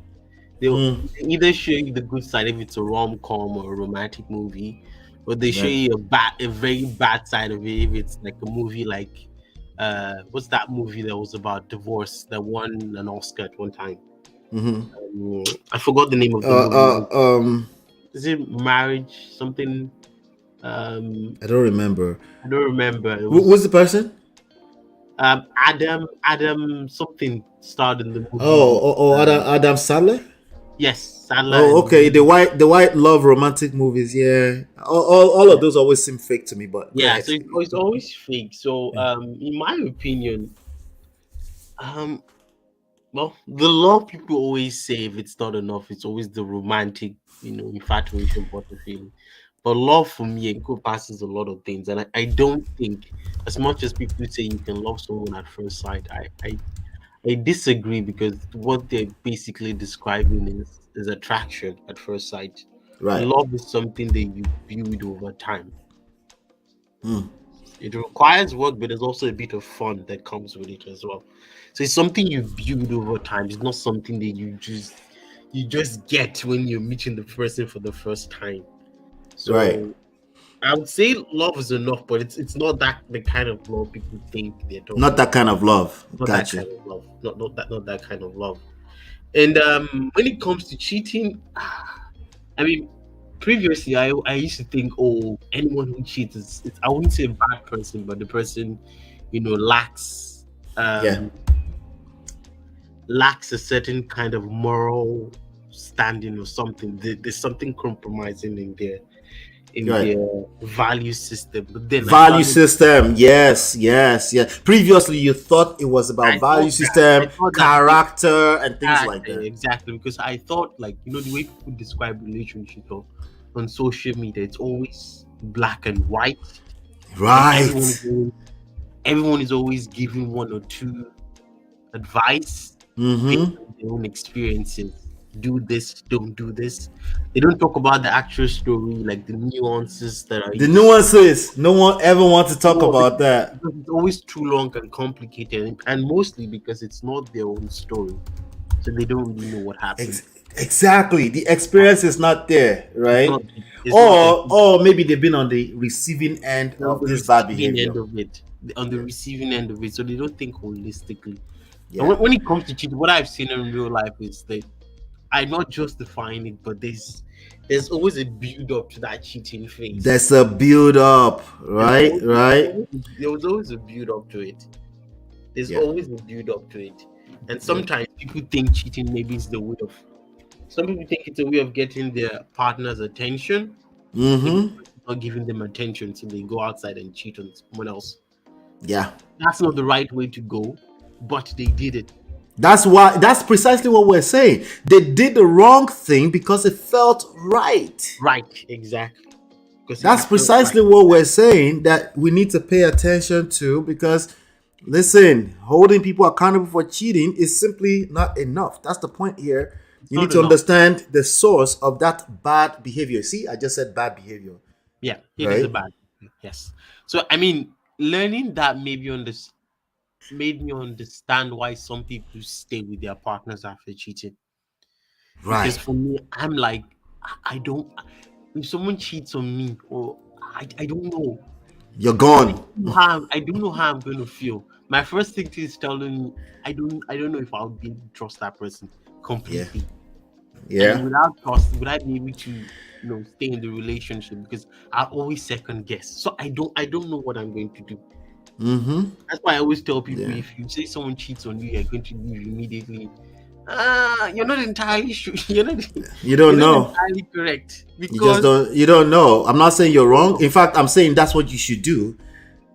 They'll either show you the good side if it's a rom-com or a romantic movie, or they show you a very bad side of it if it's like a movie like what's that movie that was about divorce that won an Oscar at one time? I forgot the name of the movie. Is it Marriage something? I don't remember. Who's the person? Adam something starred in the movie. Adam Sandler. Yes, Sandler. Oh, okay. The white love romantic movies. Yeah, all of those always seem fake to me. But yeah, so it's always fake. So in my opinion, well, the love people always say if it's not enough, it's always the romantic, infatuation, what the feeling. But love for me encompasses a lot of things, and I don't think, as much as people say you can love someone at first sight, I disagree, because what they're basically describing is attraction at first sight. Right. Love is something that you build over time. It requires work, but there's also a bit of fun that comes with it as well. So it's something you build over time. It's not something that you just get when you're meeting the person for the first time. So right. I would say love is enough, but it's not the kind of love people think they're talking Not that kind of love. Not Gotcha. that kind of love. Not that kind of love. And when it comes to cheating, I mean, previously I used to think, oh, anyone who cheats is I wouldn't say a bad person, but the person, lacks a certain kind of moral standing or something. There's something compromising in their value system. But then yes. Previously you thought it was about value system, character, and things like that. Exactly, because I thought, like, the way people describe relationships on social media, it's always black and white. Right. Everyone is always giving one or two advice based on their own experiences. Do this, don't do this. They don't talk about the actual story, like the nuances that are nuances. No one ever wants to talk about that. It's always too long and complicated, and mostly because it's not their own story, so they don't really know what happened. Exactly, the experience is not there, right? Or maybe they've been on the receiving end of this bad behavior. On the receiving end of it, so they don't think holistically. Yeah. And when it comes to cheating, what I've seen in real life is that I'm not justifying it, but there's always a build up to that cheating phase. There's a build up, right? There was always a build up to it. There's always a build up to it, and sometimes people think cheating maybe is the way of. Some people think it's a way of getting their partner's attention. Not giving them attention, so they go outside and cheat on someone else. Yeah, that's not the right way to go, but they did it. That's precisely what we're saying. They did the wrong thing because it felt right. Right, exactly. That's precisely what we're saying that we need to pay attention to, because Listen, holding people accountable for cheating is simply not enough. That's the point here. It's You need not to enough. understand the source of that bad behavior. See, I just said bad behavior, Yeah, it is a right? bad. Yes. So I mean, learning that made me understand why some people stay with their partners after cheating. Because Right. for me, I'm like, I don't. If someone cheats on me, or I don't know. You're gone. I don't know how I'm going to feel. My first thing is telling me I don't know if I'll be able to trust that person Yeah. completely. And Yeah. without trust, would I be able to stay in the relationship? Because I always second guess. So I don't know what I'm going to do. Mm-hmm. That's why I always tell people, Yeah. if you say someone cheats on you, you're going to leave immediately. You're not entirely sure. You You're don't not know. entirely correct, You just because don't. You don't know. I'm not saying you're wrong. In fact, I'm saying that's what you should do,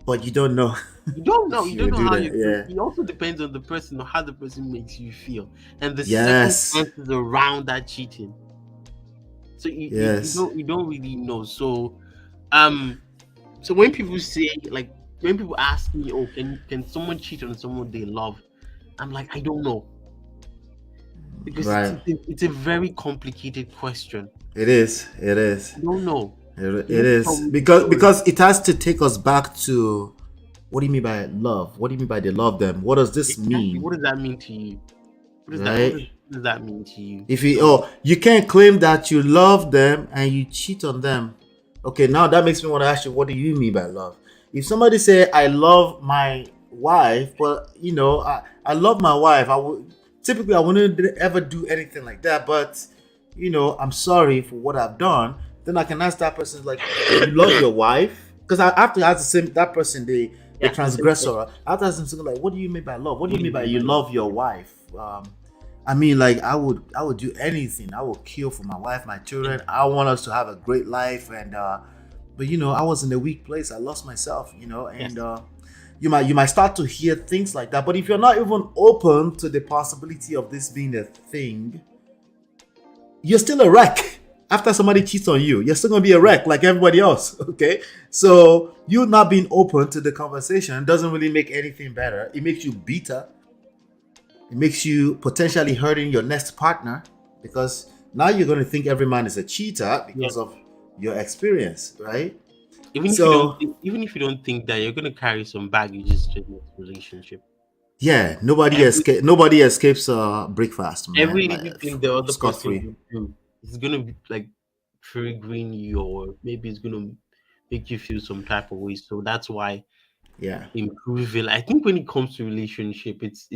but you don't know you don't know. if You don't you know do how that. you feel. Yeah. It also depends on the person or how the person makes you feel, and the Yes. circumstances around that cheating. So Yes. you don't really know. Um, so when people say, like, when people ask me, "Oh, can someone cheat on someone they love?" I'm like, I don't know, because Right. it's a very complicated question. It is. It is. I don't know. It You need to tell is me the because story. it has to take us back to what do you mean by love? What do you mean by they love them? What does this Exactly. What mean? does that mean to you? Right? What does that mean to you? If you So you can't claim that you love them and you cheat on them. Okay, now that makes me want to ask you, what do you mean by love? If somebody say I love my wife, but I love my wife, I would typically I wouldn't ever do anything like that, but I'm sorry for what I've done. Then I can ask that person like, you love your wife? Because I have to ask the same that person, the yeah, the same question. transgressor. I have to ask them something like, what do you mean by love? What do What you do mean you by mean you by love? love your wife? I mean, like I would do anything. I would kill for my wife, my children. I want us to have a great life, and but I was in a weak place. I lost myself, Yes. and you might start to hear things like that. But if you're not even open to the possibility of this being a thing, you're still a wreck. After somebody cheats on you, you're still gonna be a wreck like everybody else. Okay, so you not being open to the conversation doesn't really make anything better. It makes you bitter. It makes you potentially hurting your next partner because now you're going to think every man is a cheater Yeah. because of your experience, right? Even So even if you don't think that, you're gonna carry some baggages to the next relationship. yeah, nobody Every escapes. Nobody escapes breakfast, man. every Like little thing the other scot person free. will do is gonna be like triggering you, or maybe it's gonna make you feel some type of way. So that's why Yeah, improving. I think when it comes to relationship, it's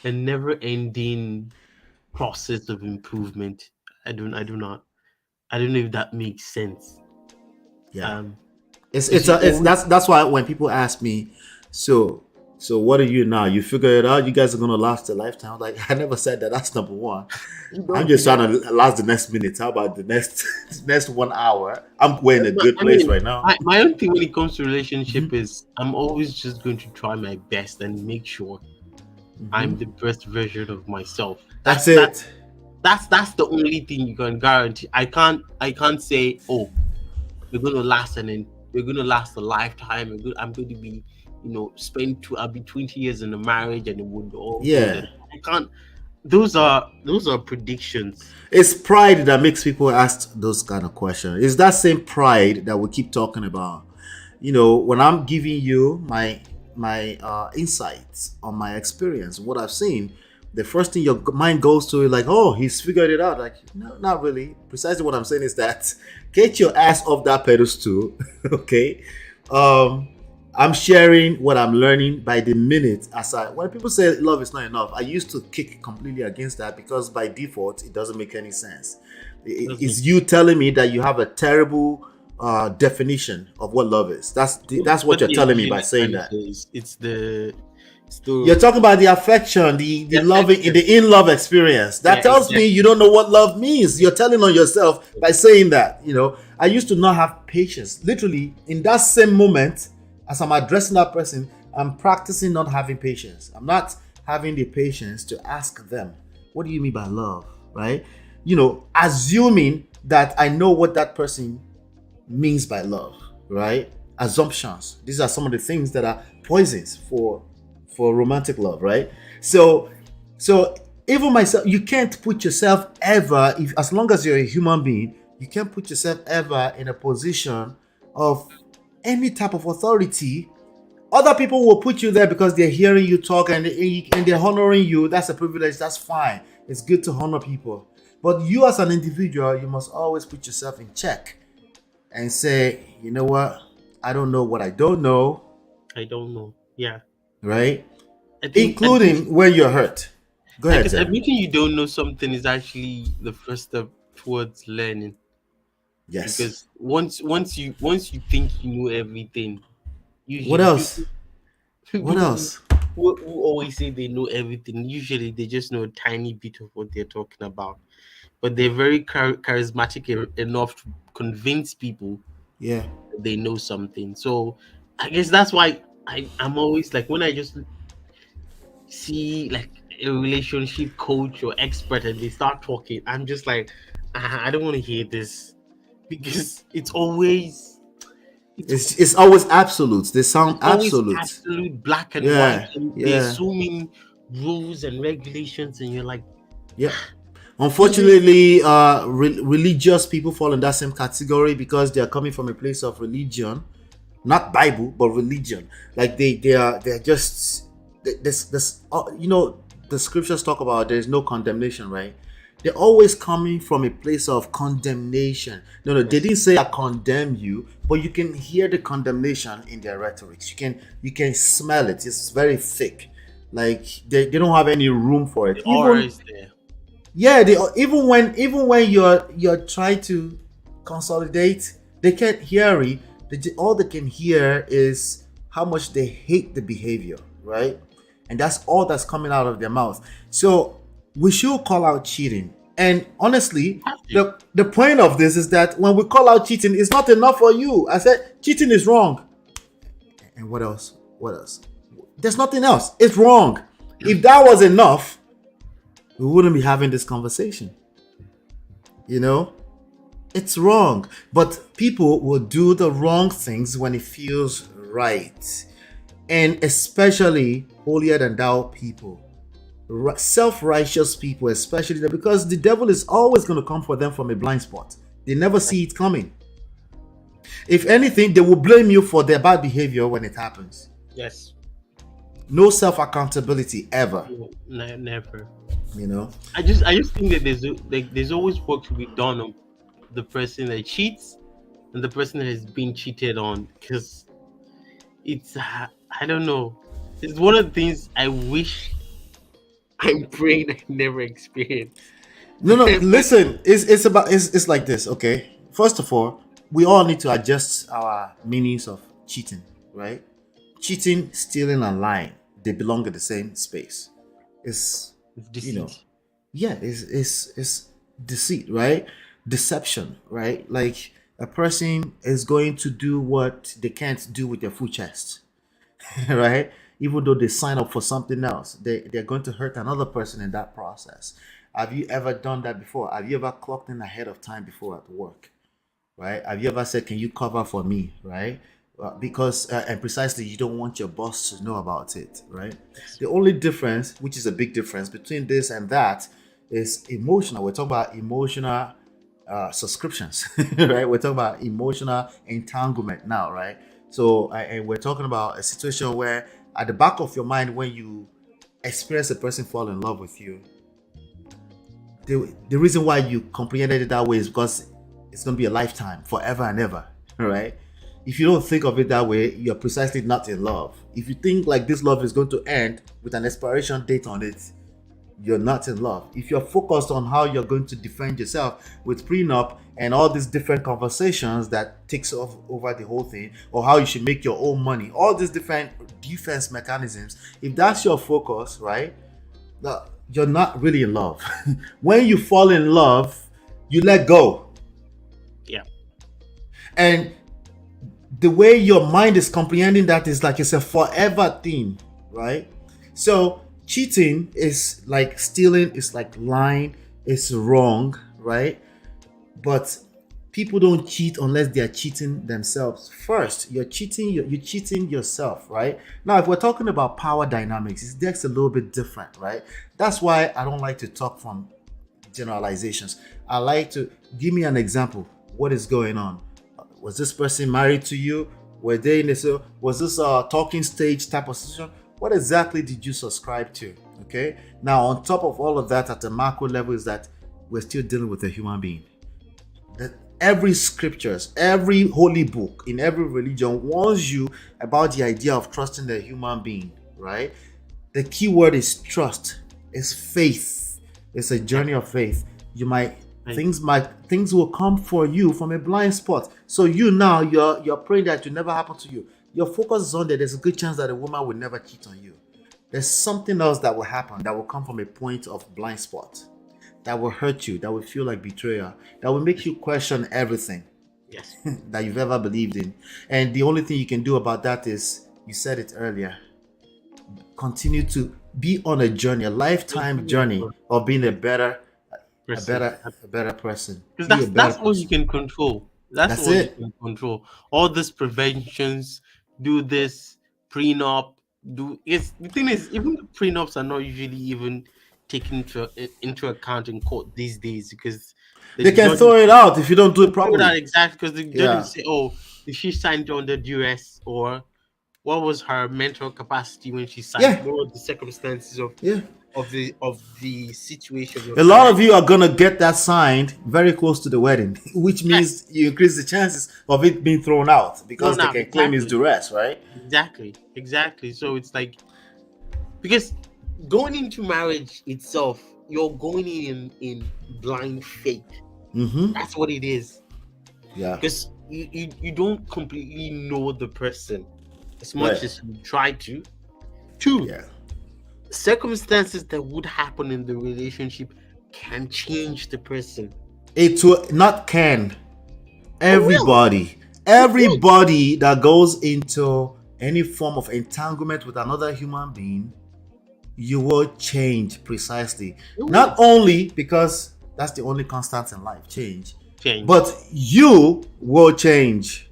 a never ending process of improvement. I don't know if that makes sense. yeah. Um, It's because you it's always that's why when people ask me, so what are you now? You figure it out. You guys are gonna last a lifetime. Like I never said that. That's number one. you I'm don't just think trying that. to last the next minute. How about the next next 1 hour? We're in a But, good I place mean, right now. my own thing when it comes to Mhm, relationship is I'm always just going to try my best and make sure I'm mhm. the best version of myself. That's it. That's the only thing you can guarantee. I can't say, oh, we're gonna last we're gonna last a lifetime. I'm going to be, I'll be 20 years in a marriage and it would all good. Yeah. And I can't. Those are predictions. It's pride that makes people ask those kind of questions. It's that same pride that we keep talking about. When I'm giving you my insights on my experience, what I've seen, the first thing your mind goes to is like, oh, he's figured it out. Like, no, not really. Precisely what I'm saying is that get your ass off that pedestal, okay? Um, I'm sharing what I'm learning by the minute. When people say love is not enough, I used to kick completely against that because by default it doesn't make any sense. It's you telling me that you have a terrible definition of what love is. That's what What you're they're telling me by usually saying trying to that. say is it's You're the talking about the affection, the loving, affection. the in love experience. That Yeah, tells me you exactly. don't know what love means. You're telling on yourself by saying that. I used to not have patience. Literally, in that same moment, as I'm addressing that person, I'm practicing not having patience. I'm not having the patience to ask them, what do you mean by love? Right? Assuming that I know what that person means by love, right? Assumptions. These are some of the things that are poisons for for romantic love, right? So even myself, you can't put yourself ever, if as long as you're a human being, you can't put yourself ever in a position of any type of authority. Other people will put you there because they're hearing you talk and they're honoring you. That's a privilege. That's fine. It's good to honor people. But you as an individual, you must always put yourself in check and say, you know what? I don't know what I don't know, I don't know. Yeah. right? I think Including when you're hurt. Go ahead, because Zach. admitting you don't know something is actually the first step towards learning. Yes. Because once you think you know everything, What usually else? people What people enough? who always say they know everything, usually they just know a tiny bit of what they're talking about. But they're very charismatic enough to convince people Yeah. that they know something. So I guess that's why I'm always like, when I just see like a relationship coach or expert and they start talking, I'm just like, I don't want to hear this because it's It's always absolutes. They sound always absolute. absolute black and white, Yeah. and there's Yeah. so many rules and regulations, and you're like, Yeah. even Unfortunately, religious people fall in that same category because they are coming from a place of religion, not Bible, but religion. Like they're just this the scriptures talk about there's no condemnation, right? They're always coming from a place of condemnation. No, they didn't say I condemn you, but you can hear the condemnation in their rhetorics. You can smell it. It's very thick. Like they don't have any room for it. the aura is there. Yeah, even when you're trying to consolidate, they can't hear it. All they can hear is how much they hate the behavior, right? And that's all that's coming out of their mouth. So we should call out cheating. And honestly, the point of this is that when we call out cheating, it's not enough for you. I said cheating is wrong. And what else? What else? There's nothing else. It's wrong. If that was enough, we wouldn't be having this conversation. You know, it's wrong. But people will do the wrong things when it feels right. And especially holier than thou people, self-righteous people, especially because the devil is always going to come for them from a blind spot. They never see it coming. If anything, they will blame you for their bad behavior when it happens. Yes. No self-accountability ever. No, never. You know. I just think that there's always work to be done on the person that cheats and the person that has been cheated on, because it's I don't know. It's one of the things I wish I'm praying I never experienced. No, listen, it's like this, okay? First of all, we all need to adjust our meanings of cheating, right? Cheating, stealing, and lying, they belong in the same space. It's Deceit. yeah, it's deceit, right? Deception, right? Like a person is going to do what they can't do with their full chest, right? Even though they sign up for something else, they're going to hurt another person in that process. Have you ever done that before? Have you ever clocked in ahead of time before at work? Right? Have you ever said, "Can you cover for me?" Right? Because and precisely you don't want your boss to know about it, right? The only difference, which is a big difference between this and that, is emotional. We're talking about emotional subscriptions, right? We're talking about emotional entanglement now, right? So, and we're talking about a situation where, at the back of your mind, when you experience a person fall in love with you, the reason why you comprehended it that way is because it's going to be a lifetime, forever and ever, right? If you don't think of it that way, you're precisely not in love. If you think like this love is going to end with an expiration date on it, you're not in love. If you're focused on how you're going to defend yourself with prenup and all these different conversations that takes off over the whole thing, or how you should make your own money, all these different defense mechanisms, if that's your focus, right, you're not really in love. When you fall in love, you let go. Yeah. And the way your mind is comprehending that is like it's a forever thing, right? So cheating is like stealing, it's like lying, it's wrong, right? But people don't cheat unless they are cheating themselves first. You're cheating yourself, right? Now, if we're talking about power dynamics, it's a little bit different, right? That's why I don't like to talk from generalizations. I like to give me an example. What is going on? Was this person married to you? Were they in this? Was this a talking stage type of situation? What exactly did you subscribe to? Okay. Now, on top of all of that, at the macro level, is that we're still dealing with a human being. That every scriptures, every holy book in every religion warns you about the idea of trusting the human being, right? The key word is trust, is faith. It's a journey of faith. Things will come for you from a blind spot. So you're praying that it will never happen to you. Your focus is on that. There's a good chance that a woman will never cheat on you. There's something else that will happen that will come from a point of blind spot, that will hurt you, that will feel like betrayal, that will make you question everything Yes. that you've ever believed in. And the only thing you can do about that is, you said it earlier, continue to be on a journey, a lifetime journey of being a better person. Because Be a that's better all you person. can control. That's That's all it. you can control. All this preventions, do this prenup, do it's the thing is, even the prenups are not usually even taken into account in court these days, because the They can judge throw it out if you don't do it will that properly. exact, because the judge will Yeah. say, oh, if she signed under duress, or what was her mental capacity when she signed, Yeah. what were the circumstances Yeah. of the situation A lot of you are gonna get that signed very close to the wedding, which means you increase the chances of it being thrown out because Thrown they out, can claim it's exactly. duress, right? Exactly. So it's like, because going into marriage itself, you're going in blind faith. Mm-hmm. That's what it is. Yeah. Because you don't completely know the person as much Right. as you try to. Two, Yeah. circumstances that would happen in the relationship can change the person. It will not can. It will. Everybody that goes into any form of entanglement with another human being, you will change precisely. It Not will only because that's the only constant in life, change, change. but you will change.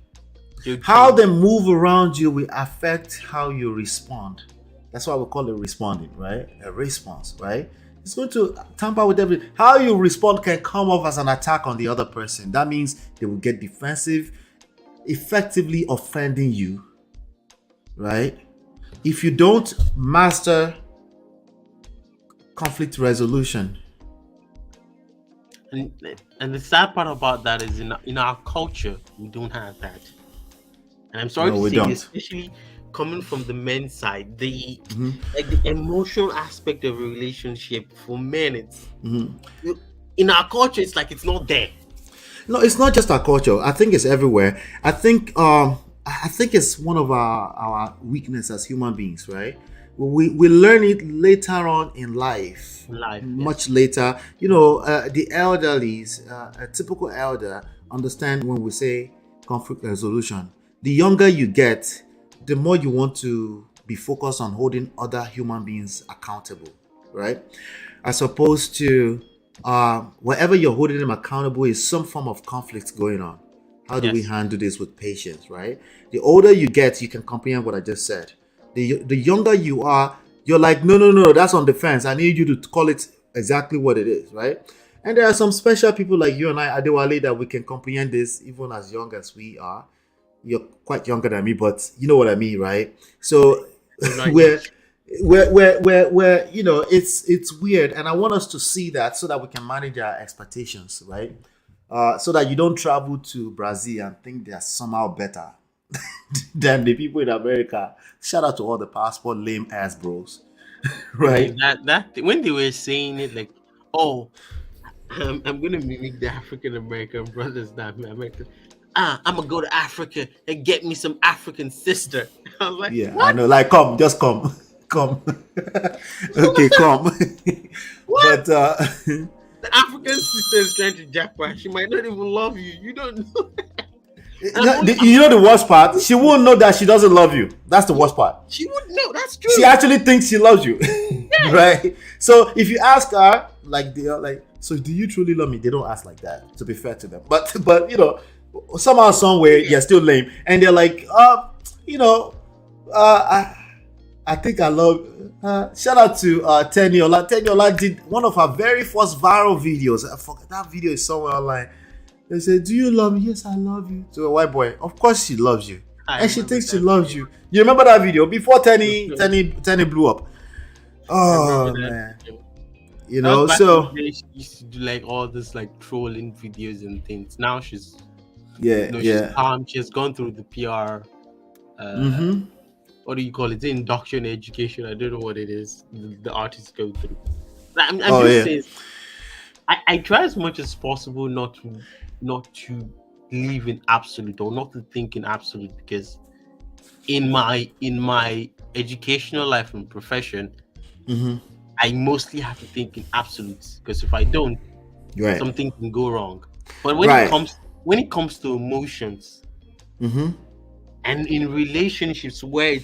You How change. they move around you will affect how you respond. That's why we call it responding, right? A response, right? It's going to tamper with everything. How you respond can come off as an attack on the other person. That means they will get defensive, effectively offending you, right? If you don't master conflict resolution, And the sad part about that is, in our culture, we don't have that. And I'm sorry No, to we say, don't. especially coming from the men's side, the Mhm. like the emotional aspect of a relationship for men, it's Mhm. in our culture, it's like it's not there. No, it's not just our culture. I think it's everywhere. I think it's one of our weakness as human beings, right? We learn it later on in life, Life, much later. You know, the elderlies, a typical elder, understand when we say conflict resolution. The younger you get, the more you want to be focused on holding other human beings accountable, right? As opposed to wherever you're holding them accountable is some form of conflict going on. How do we Yes. handle this with patience, right? The older you get, you can comprehend what I just said. The younger you are, you're like, no, that's on the fence. I need you to call it exactly what it is, right? And there are some special people like you and I, Adewale, that we can comprehend this even as young as we are. You're quite younger than me, but you know what I mean, right? So I'm not we're used. where you know it's weird, and I want us to see that so that we can manage our expectations, right? So that you don't travel to Brazil and think they're somehow better than the people in America. Shout out to all the passport lame ass bros, Man, right? that when they were saying it, like, oh, I'm gonna mimic the African American brothers that American. I'm gonna go to Africa and get me some African sister. I was like, Yeah, I what? know. Like, come, just come, come. Okay, come. What? But The African sister is trying to jackpot. She might not even love you. You don't know. you know the worst part? She won't know that she doesn't love you. That's the worst part. She wouldn't know. That's She true. actually thinks she loves you, right? So if you ask her, like So do you truly love me? They don't ask like that, to be fair to them. But you know, somehow, somewhere, you're still lame. And they're like, you know, I think I love. Shout out to Teniola. Teniola did one of her very first viral videos. I forgot that video is somewhere online. They said, "Do you love me?" Yes, I love you. To a white boy, of course she loves you, and she thinks she loves you. You remember that video before Tenny blew up? Oh man, you know. So she used to do like all this like trolling videos and things. Now she's yeah, she's calm. She has gone through the PR. What do you call it? The induction education. I don't know what it is. The artists go through. I'm just saying. I try as much as possible not to live in absolute or not to think in absolute, because in my educational life and profession, I mostly have to think in absolutes, because if I don't, something can go wrong. But when it comes to emotions, and in relationships where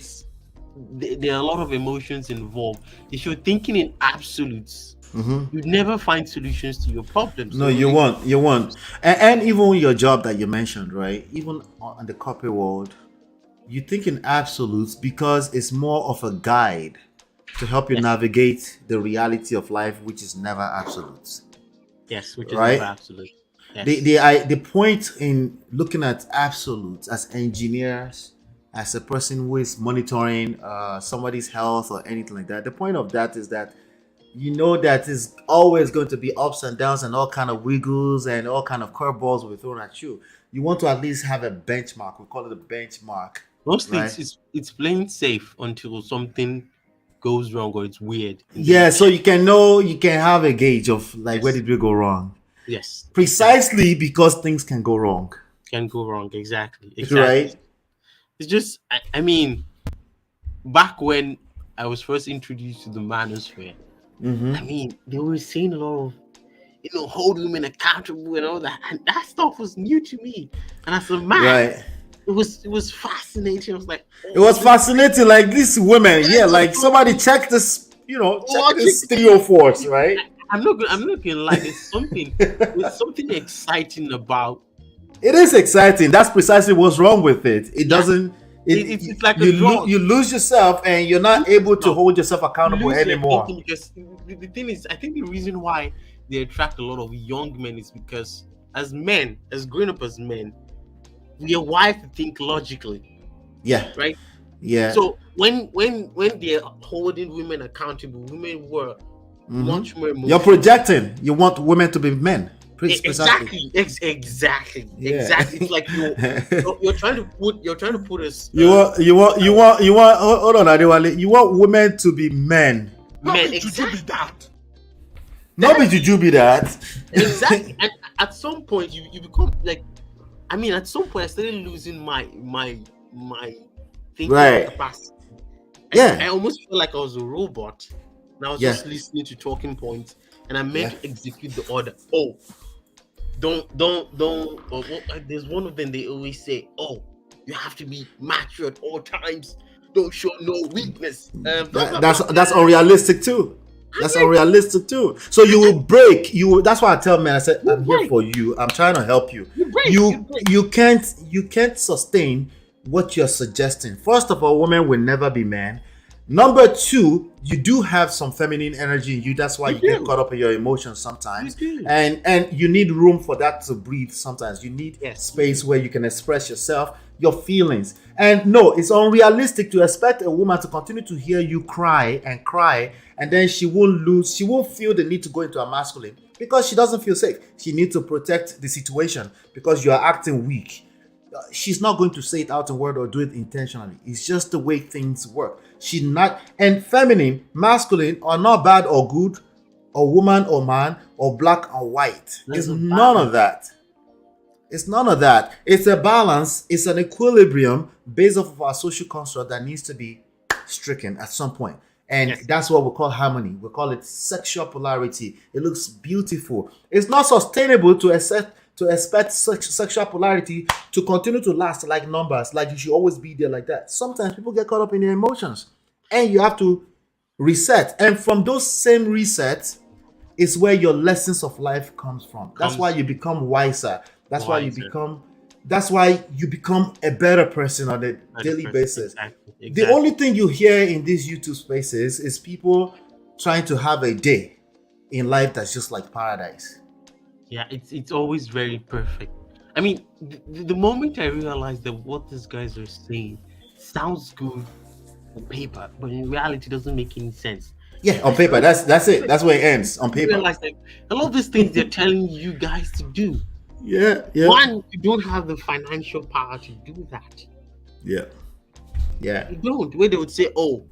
there are a lot of emotions involved, if you're thinking in absolutes, you never find solutions to your problems. No, you won't. And even your job that you mentioned, right? Even on the corporate world, you think in absolutes because it's more of a guide to help you navigate the reality of life, which is never absolute. Yes, which is never absolute. Yes. The point in looking at absolutes as engineers, as a person who is monitoring somebody's health or anything like that, the point of that is that you know that is always going to be ups and downs and all kind of wiggles and all kind of curveballs will be thrown at you. You want to at least have a benchmark. We call it a benchmark. Mostly it's playing safe until something goes wrong or it's weird. Yeah, so you can know, you can have a gauge of like where did we go wrong. Yes. Precisely because things can go wrong. Can go wrong, exactly. Right? It's just, I mean, back when I was first introduced to the manosphere, I mean, they were saying a lot of, hold women accountable and all that, and that stuff was new to me. And as a man, it was fascinating. I was like, it was fascinating. Like these women, like somebody check this, check this 304s, right? I'm not gonna lie. There's something exciting about. It is exciting. That's precisely what's wrong with it. It doesn't. It's like you lose yourself and you're not able to hold yourself accountable anymore. Because the thing is, I think the reason why they attract a lot of young men is because as men, as grown up as men, we are wired to think logically. Yeah. Right. Yeah. So when they're holding women accountable, women were much more emotional. You're projecting. You want women to be men. Exactly. It's like you're trying to put us. You want. Hold on, Adewale. You want women to be men. Men, exactly that. Not be juju be that. Exactly. And at some point, you become like. I mean, at some point, I started losing my thinking capacity. I almost felt like I was a robot. And I was just listening to talking points, and I meant to execute the order. Oh, don't. There's one of them. They always say, "Oh, you have to be mature at all times. Don't show no weakness." That's unrealistic too. That's unrealistic too. So you will break. That's why I tell men. I said, "I'm here for you. I'm trying to help you." You can't sustain what you're suggesting. First of all, women will never be men. Number two, you do have some feminine energy in you. That's why you get caught up in your emotions sometimes. And you need room for that to breathe sometimes. You need space where you can express yourself, your feelings. And no, it's unrealistic to expect a woman to continue to hear you cry, and then she won't feel the need to go into a masculine because she doesn't feel safe. She needs to protect the situation because you are acting weak. She's not going to say it out in word or do it intentionally. It's just the way things work. She's not, and feminine, masculine are not bad or good, or woman or man, or black or white. It's none of that. It's none of that. It's a balance. It's an equilibrium based off of our social construct that needs to be stricken at some point. And that's what we call harmony. We call it sexual polarity. It looks beautiful. It's not sustainable to expect sexual polarity to continue to last like numbers, like you should always be there like that. Sometimes people get caught up in their emotions and you have to reset. And from those same resets, is where your lessons of life comes from. That's why Comes you become wiser. That's why you wiser. become. That's why you become a better person on a Other daily person. basis. Exactly. The Exactly. only thing you hear in these YouTube spaces is people trying to have a day in life that's just like paradise. Yeah, it's always very perfect. I mean, the moment I realized that what these guys are saying sounds good on paper, but in reality doesn't make any sense. Yeah, on I paper, started that's it. That's where it ends on to paper. realize that a lot of these things they're telling you guys to do. Yeah, yeah, One, you don't have the financial power to do that. yeah, yeah. You don't. Where they would say, "Oh,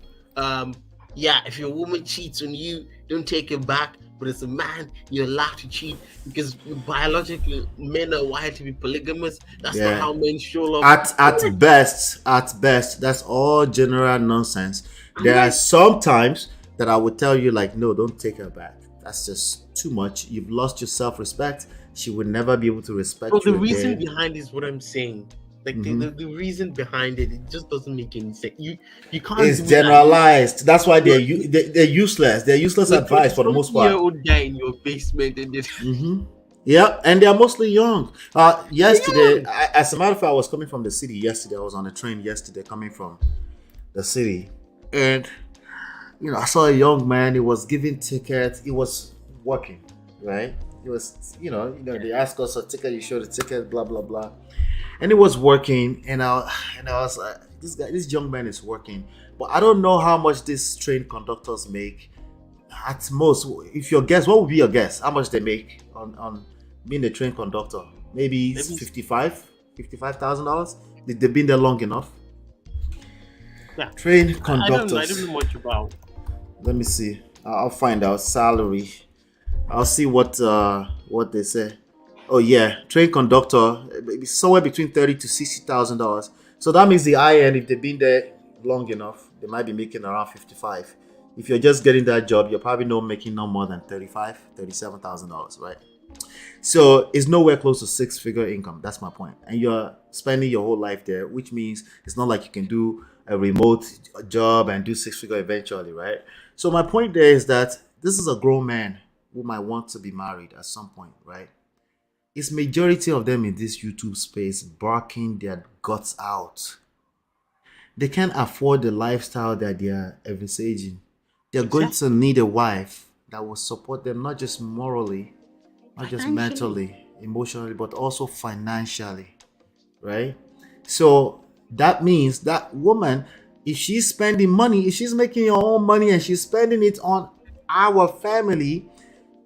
yeah, if your woman cheats on you, don't take it back." But as a man, you're allowed to cheat because biologically, men are wired to be polygamous. That's not Yeah. how men show love. At best, that's all general nonsense. I'm There are like, some times that I would tell you, like, no, don't take her back. That's just too much. You've lost your self-respect. She would never be able to respect so the you reason again. behind is what I'm saying. Like Mhm. the reason behind it, it just doesn't make any sense. You can't It's do that. generalized. That's why You're, they're useless. They're useless you're advice for the most part. 20-something-year-old guy in your basement and it, Yeah, and they're mostly young. Yesterday, young. as a matter of fact, I was coming from the city yesterday. I was on a train yesterday coming from the city, and I saw a young man. He was giving tickets. He was working, right? He was, they asked us a ticket. You show the ticket, blah blah blah, and he was working. And I was like, this young man is working, but I don't know how much these train conductors make. At most, if your guess, what would be your guess? How much they make on being a train conductor? Maybe Maybe- $55,000. They've been there long enough. Yeah. Train I conductors. don't know much about. Let me see. I'll find out salary. I'll see what they say. Oh yeah, train conductor, maybe somewhere between $30,000 to $60,000. So that means the high end, if they've been there long enough, they might be making around 55. If you're just getting that job, you're probably not making no more than $37,000, right? So it's nowhere close to six-figure income. That's my point. And you're spending your whole life there, which means it's not like you can do a remote job and do six-figure eventually, right? So my point there is that this is a grown man who might want to be married at some point, right? It's majority of them in this YouTube space barking their guts out. They can't afford the lifestyle that they are envisaging. They're going to need a wife that will support them, not just morally, not just mentally, emotionally, but also financially, right? So that means that woman, if she's spending money, if she's making her own money and she's spending it on our family,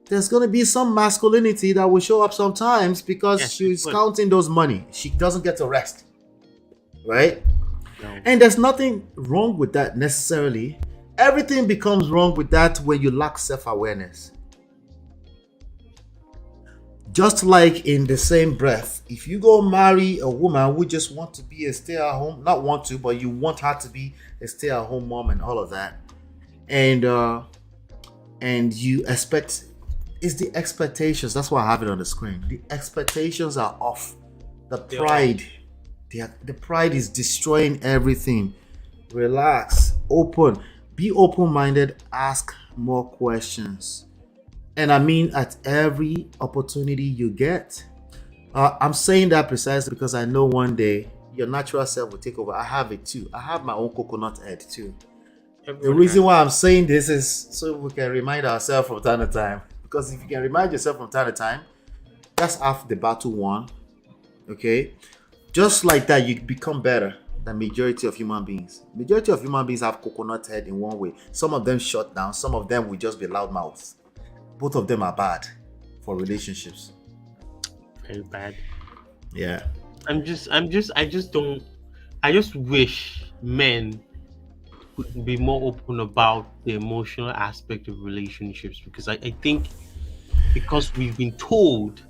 there's going to be some masculinity that will show up sometimes because Yes, she's it will. counting those money. She doesn't get to rest, right? No. And there's nothing wrong with that necessarily. Everything becomes wrong with that when you lack self-awareness. Just like in the same breath, if you go marry a woman who just want to be a stay-at-home, not want to, but you want her to be a stay-at-home mom and all of that, and you expect, it's the expectations. That's why I have it on the screen. The expectations are off. The pride, the pride is destroying everything. Relax, open, be open-minded, ask more questions. And I mean at every opportunity you get. I'm saying that precisely because I know one day your natural self will take over. I have it too. I have my own coconut head too. The reason why I'm saying this is so we can remind ourselves from time to time. Because if you can remind yourself from time to time, that's half the battle won. Okay? Just like that, you become better than majority of human beings. Majority of human beings have coconut head in one way. Some of them shut down. Some of them will just be loud mouths. Both of them are bad for relationships. Very bad. Yeah. I just wish men would be more open about the emotional aspect of relationships because I think because we've been told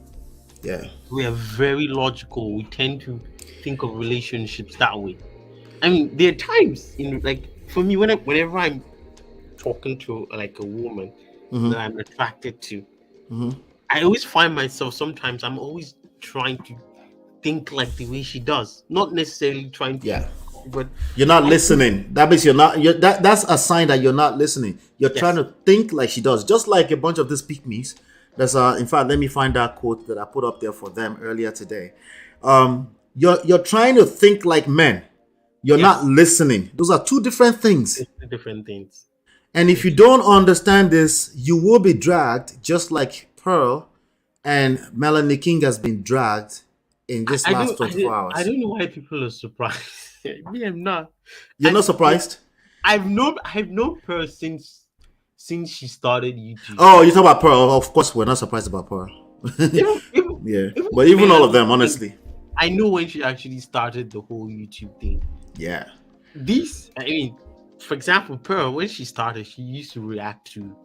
Yeah. we are very logical, we tend to think of relationships that way. I mean, there are times in like for me whenever I'm talking to like a woman that I'm attracted to, I always find myself I'm always trying to think like the way she does, not necessarily trying to Yeah. but You're not listening. That means that's a sign that you're not listening. You're trying to think like she does, just like a bunch of these pygmies. That's in fact, let me find that quote that I put up there for them earlier today. You're trying to think like men. You're not listening. Those are two different things. different things. And if you don't understand this, you will be dragged, just like Pearl and Melanie King has been dragged in this last 24 hours. I don't know why people are surprised. Me, I'm not. You're not surprised? I've known Pearl since she started YouTube. Oh, you talk about Pearl. Of course, we're not surprised about Pearl. But even all of them, honestly. I know when she actually started the whole YouTube thing. Yeah. For example, Pearl, when she started, she used to react to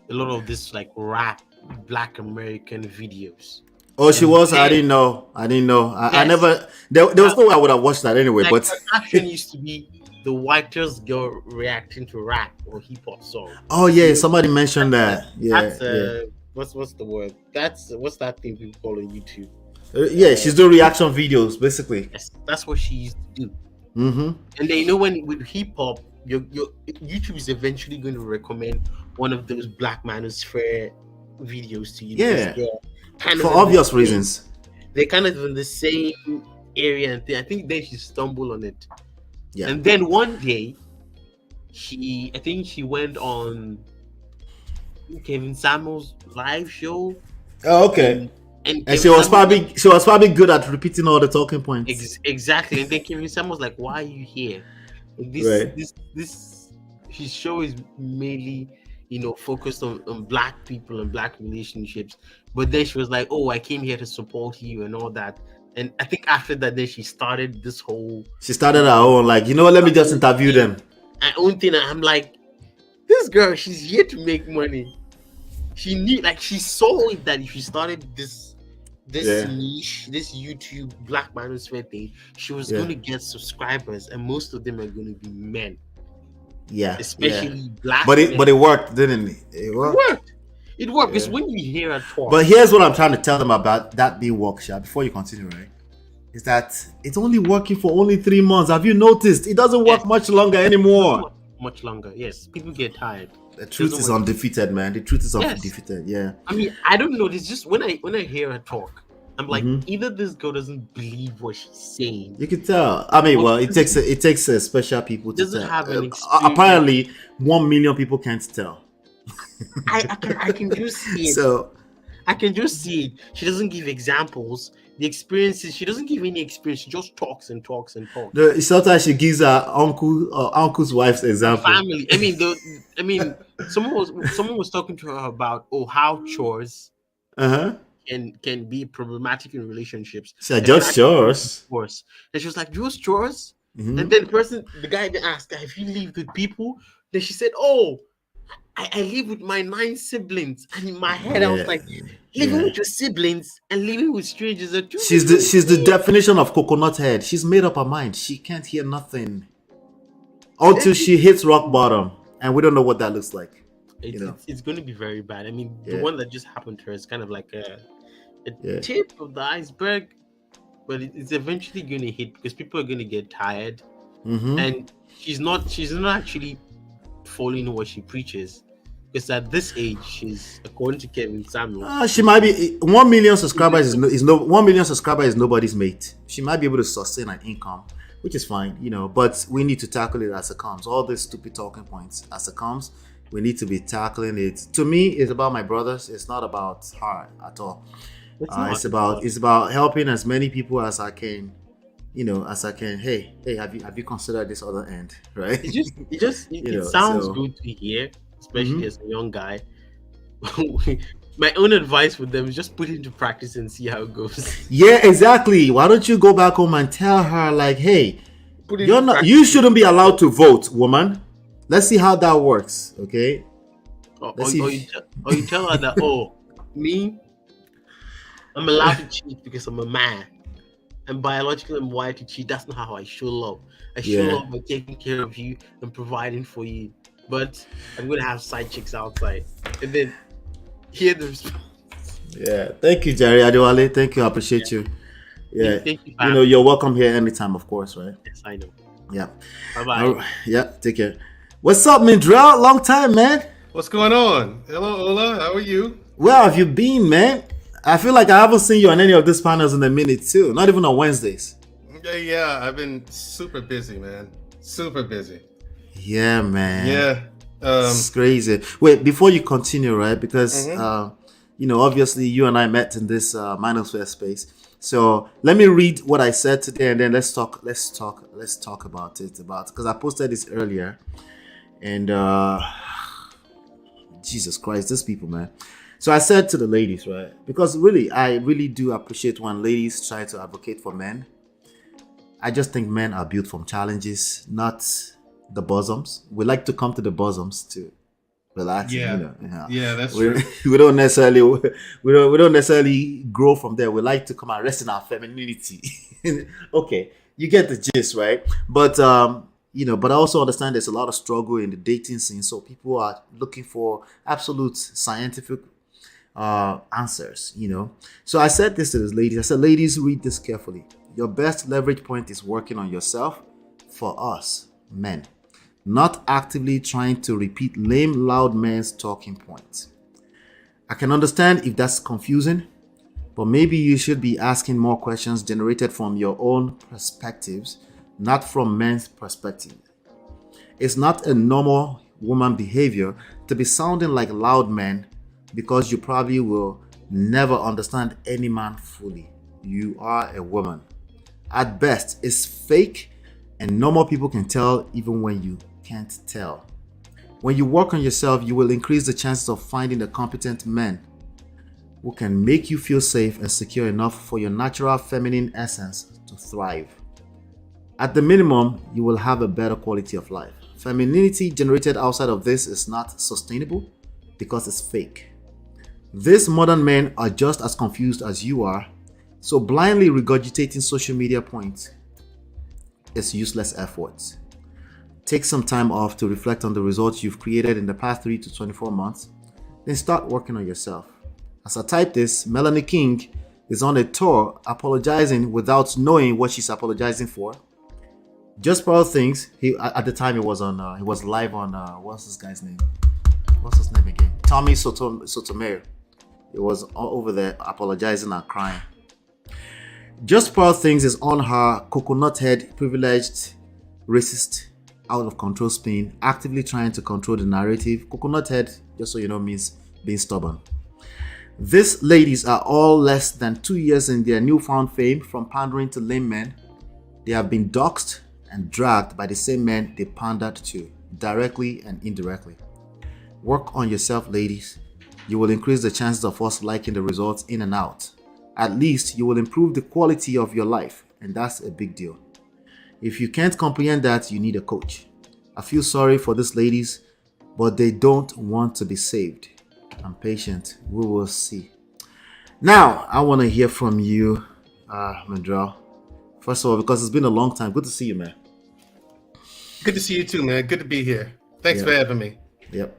a lot of this like rap Black American videos. Oh, she was? I didn't know. I never. There was no way I would have watched that anyway. Like, but her caption used to be the whitest girl reacting to rap or hip hop song. Oh yeah, somebody mentioned that. Yeah. What's the word? What's that thing people call on YouTube? Yeah, she's doing reaction videos basically. Yes, that's what she used to do. Mm-hmm. And then you know when with hip hop, your YouTube is eventually going to recommend one of those Black Manosphere videos to you. Yeah. Kind for of obvious reasons. They're kind of in the same area, and I think then she stumbled on it. Yeah. And then one day, she went on Kevin Samuel's live show. Oh, okay. And she was probably good at repeating all the talking points. Exactly. And then Kevin Samuel was like, "Why are you here? His show is mainly, focused on Black people and Black relationships." But then she was like, "Oh, I came here to support you and all that." And I think after that, then she started this whole. She started her own, like, let me just interview them. My own thing. I'm like, this girl, she's here to make money. She knew, like, she saw it that if she started this niche, this YouTube Black Manosphere thing, she was going to get subscribers, and most of them are going to be men. Yeah, especially Black. But it worked, didn't it? It worked. It worked because when you hear her talk. But here's what I'm trying to tell them about that being workshop before you continue, right? Is that it's only working for only 3 months. Have you noticed? It doesn't work much longer anymore. Much longer, yes. People get tired. The truth is undefeated, man. The truth is undefeated. Yeah. I mean, I don't know. It's just when I hear her talk, I'm like, either this girl doesn't believe what she's saying. You can tell. I mean, well, it takes special people to tell. Have an apparently, 1 million people can't tell. I can just see it. So I can just see it. She doesn't give examples. The experiences, she doesn't give any experience. She just talks and talks and talks. Sometimes she gives her uncle's wife's example. Family. I mean, someone was talking to her about how chores can be problematic in relationships. She said, just chores. And she was like, just chores? And then the guy then asked, have you lived with people? Then she said, oh, I live with my 9 siblings. And in my head, I was like, living with your siblings and living with strangers are two. She's the definition of coconut head. She's made up her mind. She can't hear nothing until she hits rock bottom. And we don't know what that looks like. It's going to be very bad. I mean, the one that just happened to her is kind of like a tip of the iceberg. But it's eventually going to hit because people are going to get tired. And she's not actually following what she preaches. Because at this age, she's, according to Kevin Samuel, she might be 1 million subscribers is 1 million subscribers is nobody's mate. She might be able to sustain an income, which is fine, but we need to tackle it as it comes. All these stupid talking points as it comes, we need to be tackling it. To me, it's about my brothers. It's not about her at all. It's about helping as many people as I can. Hey, have you considered this other end, right? It sounds good to hear, especially as a young guy. My own advice with them is just put it into practice and see how it goes. Yeah, exactly. Why don't you go back home and tell her, like, hey, you shouldn't be allowed to vote, woman. Let's see how that works, okay? Or you tell her that, I'm allowed to cheat because I'm a man. And biologically, I'm wired to cheat. That's not how I show love. I show love by taking care of you and providing for you. But I'm going to have side chicks outside. And then hear the response. Yeah. Thank you, Jerry Adewale. Thank you. I appreciate you. Yeah. Thank you. You're welcome here anytime, of course, right? Yes, I know. Yeah. Bye bye. Yeah. Take care. What's up, Mindrell? Long time, man. What's going on? Hello, Ola. How are you? Where have you been, man? I feel like I haven't seen you on any of these panels in a minute, too. Not even on Wednesdays. Yeah, I've been super busy, man. Super busy. Yeah, man. Yeah. It's crazy. Wait, before you continue, right? Because obviously you and I met in this manosphere space. So let me read what I said today, and then let's talk about it. Because I posted this earlier, and Jesus Christ, these people, man. So I said to the ladies, right? Because really, I really do appreciate when ladies try to advocate for men. I just think men are built from challenges, not the bosoms. We like to come to the bosoms to relax. Yeah. Yeah, that's we, true. we don't necessarily grow from there. We like to come and rest in our femininity. Okay, you get the gist, right? But but I also understand there's a lot of struggle in the dating scene. So people are looking for absolute scientific answers. So I said this to these ladies. I said, ladies, read this carefully. Your best leverage point is working on yourself for us, men. Not actively trying to repeat lame, loud men's talking points. I can understand if that's confusing, but maybe you should be asking more questions generated from your own perspectives, not from men's perspective. It's not a normal woman behavior to be sounding like loud men because you probably will never understand any man fully. You are a woman. At best, it's fake, and normal people can tell even when you can't tell. When you work on yourself, you will increase the chances of finding a competent man who can make you feel safe and secure enough for your natural feminine essence to thrive. At the minimum, you will have a better quality of life. Femininity generated outside of this is not sustainable because it's fake. These modern men are just as confused as you are, so blindly regurgitating social media points is useless effort. Take some time off to reflect on the results you've created in the past 3 to 24 months, then start working on yourself. As I type this, Melanie King is on a tour apologizing without knowing what she's apologizing for. Just Pearl Things, at the time he was live on, what's this guy's name? What's his name again? Tommy Sotomayor. He was all over there apologizing and crying. Just Pearl Things is on her coconut head, privileged, racist, out of control spin, actively trying to control the narrative. Coconut head, just so you know, means being stubborn. These ladies are all less than 2 years in their newfound fame from pandering to lame men. They have been doxxed and dragged by the same men they pandered to, directly and indirectly. Work on yourself, ladies. You will increase the chances of us liking the results in and out. At least you will improve the quality of your life, and that's a big deal. If you can't comprehend that, you need a coach. I feel sorry for these ladies, but they don't want to be saved. I'm patient. We will see. Now, I want to hear from you, Mandrell. First of all, because it's been a long time. Good to see you, man. Good to see you too, man. Good to be here. Thanks for having me. Yep.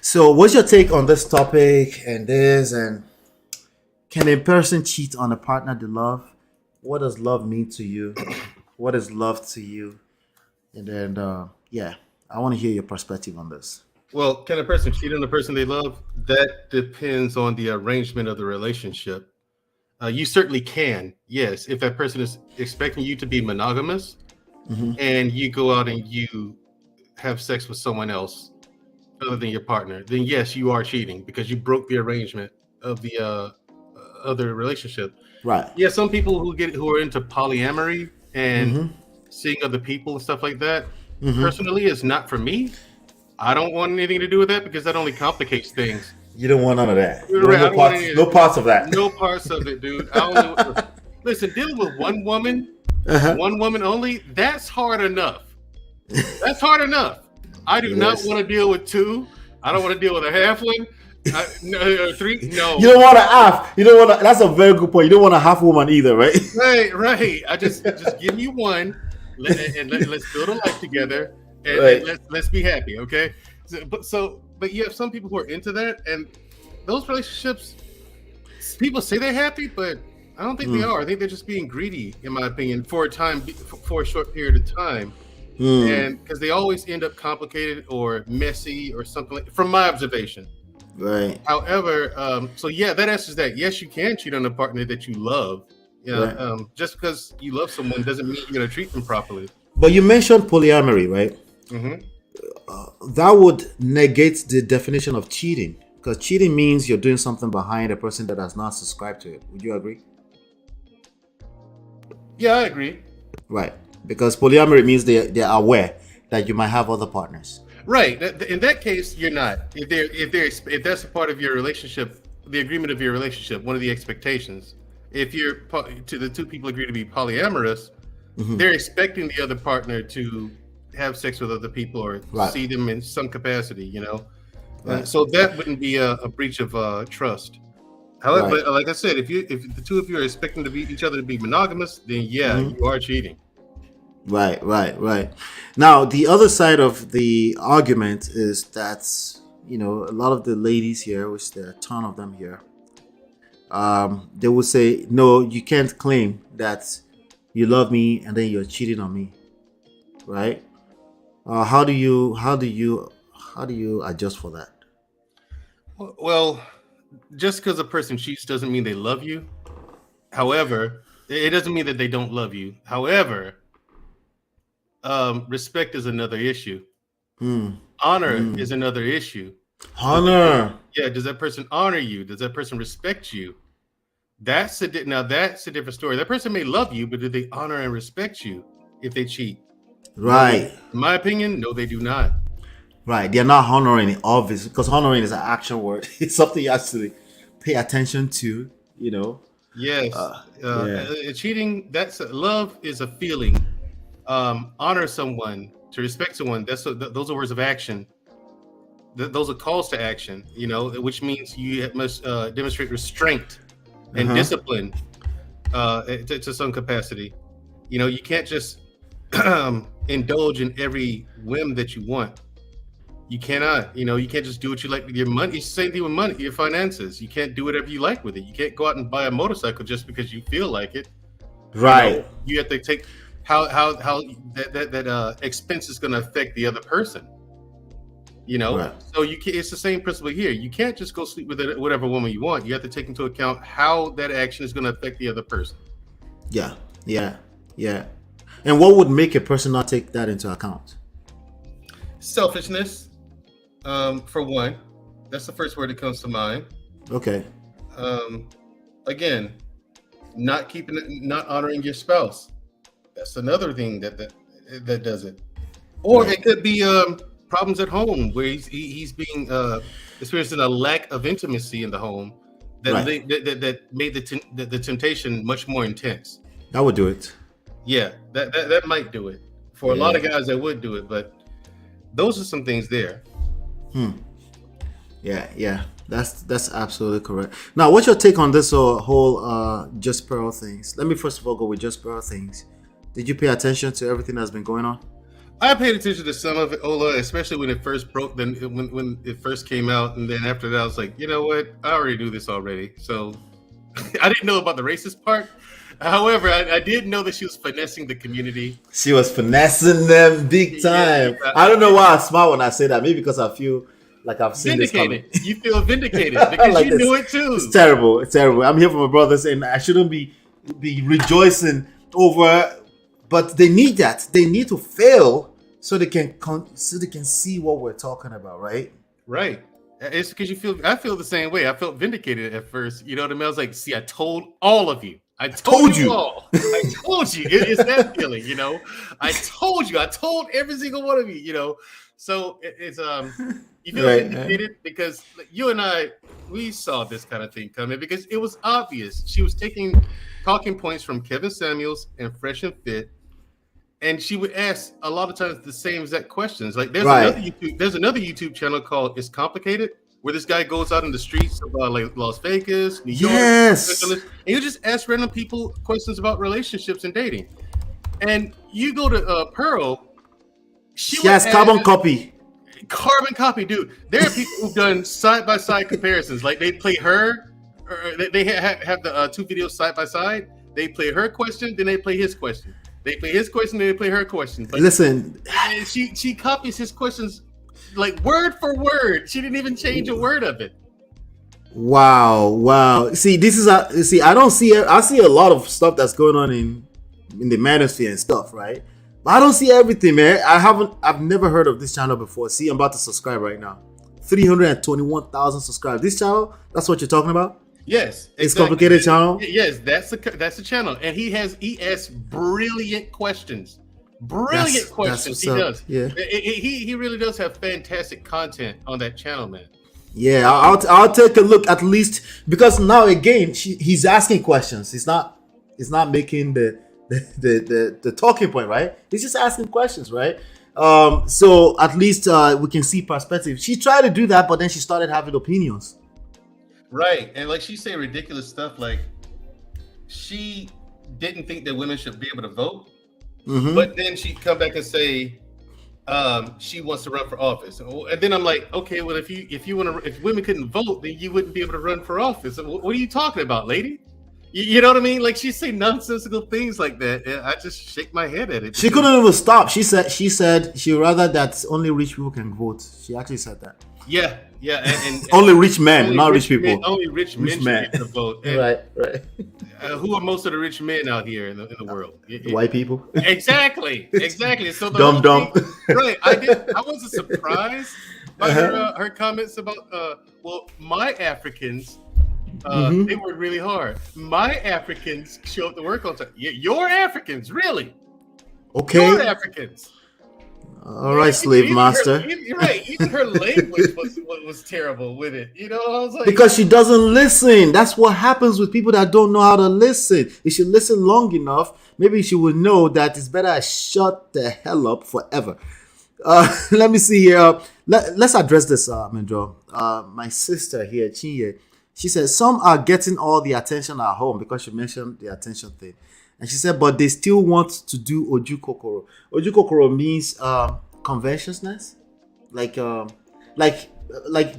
So, what's your take on this topic and this? And can a person cheat on a partner they love? What does love mean to you? What is love to you? And then, I want to hear your perspective on this. Well, can a person cheat on the person they love? That depends on the arrangement of the relationship. You certainly can, yes. If that person is expecting you to be monogamous and you go out and you have sex with someone else other than your partner, then yes, you are cheating because you broke the arrangement of the other relationship. Right. Yeah, some people who are into polyamory and seeing other people and stuff like that, personally, it's not for me. I don't want anything to do with that because that only complicates things. You don't want none of that. Right, No parts of that. No parts of it, dude. Listen, dealing with one woman only, that's hard enough. That's hard enough. I do not want to deal with two. I don't want to deal with a half one. Three. No. You don't want a half. You don't want. That's a very good point. You don't want a half woman either, right? Right. I just give me one, and let's build a life together, and let's be happy, okay? But you have some people who are into that, and those relationships, people say they're happy, but I don't think they are. I think they're just being greedy, in my opinion, for a short period of time. And because they always end up complicated or messy or something like, from my observation. Right. However, so yeah, that answers that. Yes, you can cheat on a partner that you love. Right. Just because you love someone doesn't mean you're going to treat them properly. But you mentioned polyamory, right? That would negate the definition of cheating, because cheating means you're doing something behind a person that has not subscribed to it. Would you agree? Yeah, I agree. Right. Because polyamory means they are aware that you might have other partners. Right. In that case, you're not. If that's a part of your relationship, the agreement of your relationship, one of the expectations. If the two people agree to be polyamorous, they're expecting the other partner to have sex with other people or see them in some capacity. You know, so that wouldn't be a breach of trust. However, but like I said, if the two of you are expecting each other to be monogamous, then you are cheating. Right. Now, the other side of the argument is that, a lot of the ladies here, which there are a ton of them here, they will say, no, you can't claim that you love me and then you're cheating on me, right? How do you adjust for that? Well, just because a person cheats doesn't mean they love you. However, it doesn't mean that they don't love you. However, respect is another issue. Honor is another issue. Honor. Yeah, does that person honor you? Does that person respect you? That's a different story. That person may love you, but do they honor and respect you if they cheat? Right. In my opinion, no, they do not. Right. They're not honoring it, obviously, because honoring is an action word. It's something you actually pay attention to, Yes. Cheating, love is a feeling. Honor someone, to respect someone, those are words of action. Those are calls to action, which means you must demonstrate restraint and discipline to some capacity. You can't just indulge in every whim that you want. You cannot, you can't just do what you like with your money. It's the same thing with money, your finances. You can't do whatever you like with it. You can't go out and buy a motorcycle just because you feel like it. Right. You have to take how that expense is going to affect the other person. Right. So it's the same principle here. You can't just go sleep with whatever woman you want. You have to take into account how that action is going to affect the other person. Yeah. And what would make a person not take that into account? Selfishness, for one. That's the first word that comes to mind. Okay. Again, not honoring your spouse. That's another thing that does it. Or it could be problems at home where he's being experiencing a lack of intimacy in the home that made the temptation much more intense. That would do it. Yeah, that might do it. For a lot of guys, that would do it, but those are some things there. Yeah. That's absolutely correct. Now, what's your take on this whole Just Pearl things? Let me first of all go with Just Pearl things. Did you pay attention to everything that's been going on? I paid attention to some of it, Ola, especially when it first broke. Then when it first came out, and then after that, I was like, you know what? I already knew this already. So I didn't know about the racist part. However, I did know that she was finessing the community. She was finessing them big time. Yeah. I don't know why I smile when I say that. Maybe because I feel like I've seen vindicated. this coming. You feel vindicated because Like you this. knew it too. It's terrible. I'm here for my brothers, and I shouldn't be rejoicing over. But they need that. They need to fail so they can see what we're talking about, right? Right. It's because I feel the same way. I felt vindicated at first. You know what I mean? I was like, see, I told all of you. I told you all. I told you. It's that feeling, I told you. I told every single one of you, So it's you feel vindicated because you and I, we saw this kind of thing coming because it was obvious. She was taking talking points from Kevin Samuels and Fresh and Fit, and she would ask a lot of times the same exact questions. Like there's another YouTube channel called It's Complicated, where this guy goes out in the streets of like Las Vegas, New York, and you just ask random people questions about relationships and dating. And you go to Pearl, she has carbon copy, dude. There are people who've done side by side comparisons. Like they play her they have the two videos side by side. They play her question, then they play his question. They play his question, then they play her question. But listen, she copies his questions like word for word. She didn't even change a word of it. Wow. See, I don't see it. I see a lot of stuff that's going on in the manosphere and stuff, right? But I don't see everything, man. I've never heard of this channel before. See, I'm about to subscribe right now. 321,000 subscribers. This channel, that's what you're talking about? Yes, it's complicated channel. Yes, that's the channel, and he asks brilliant questions. Questions. He does. Yeah, he really does have fantastic content on that channel, man. Yeah, I'll take a look at least, because now again he's asking questions. He's not making the talking point, right? He's just asking questions, right? So at least we can see perspective. She tried to do that, but then she started having opinions. Right, and like she say ridiculous stuff, like she didn't think that women should be able to vote, but then she come back and say she wants to run for office, and then I'm like, okay, well if women couldn't vote, then you wouldn't be able to run for office. What are you talking about, lady? You know what I mean? Like she say nonsensical things like that, and I just shake my head at it. She couldn't even stop. She said she'd rather that only rich people can vote. She actually said that. Yeah, and only rich men, not rich people. Only rich men get to vote. And, right. Who are most of the rich men out here in the world? White people. Exactly. So the dumb. Right. I wasn't surprised by her comments about my Africans. They work really hard. My Africans show up to work on time. Your Africans, really? Okay. Your Africans. All right, slave master. You're right. Even her language was terrible with it. You know, I was like, because she doesn't listen. That's what happens with people that don't know how to listen. If she listen long enough, maybe she would know that it's better I shut the hell up forever. Let me see here. Let's address this, Mendro. My sister here, Chinye, she said some are getting all the attention at home, because she mentioned the attention thing. And she said, but they still want to do oju kokoro. Oju kokoro means covetousness, like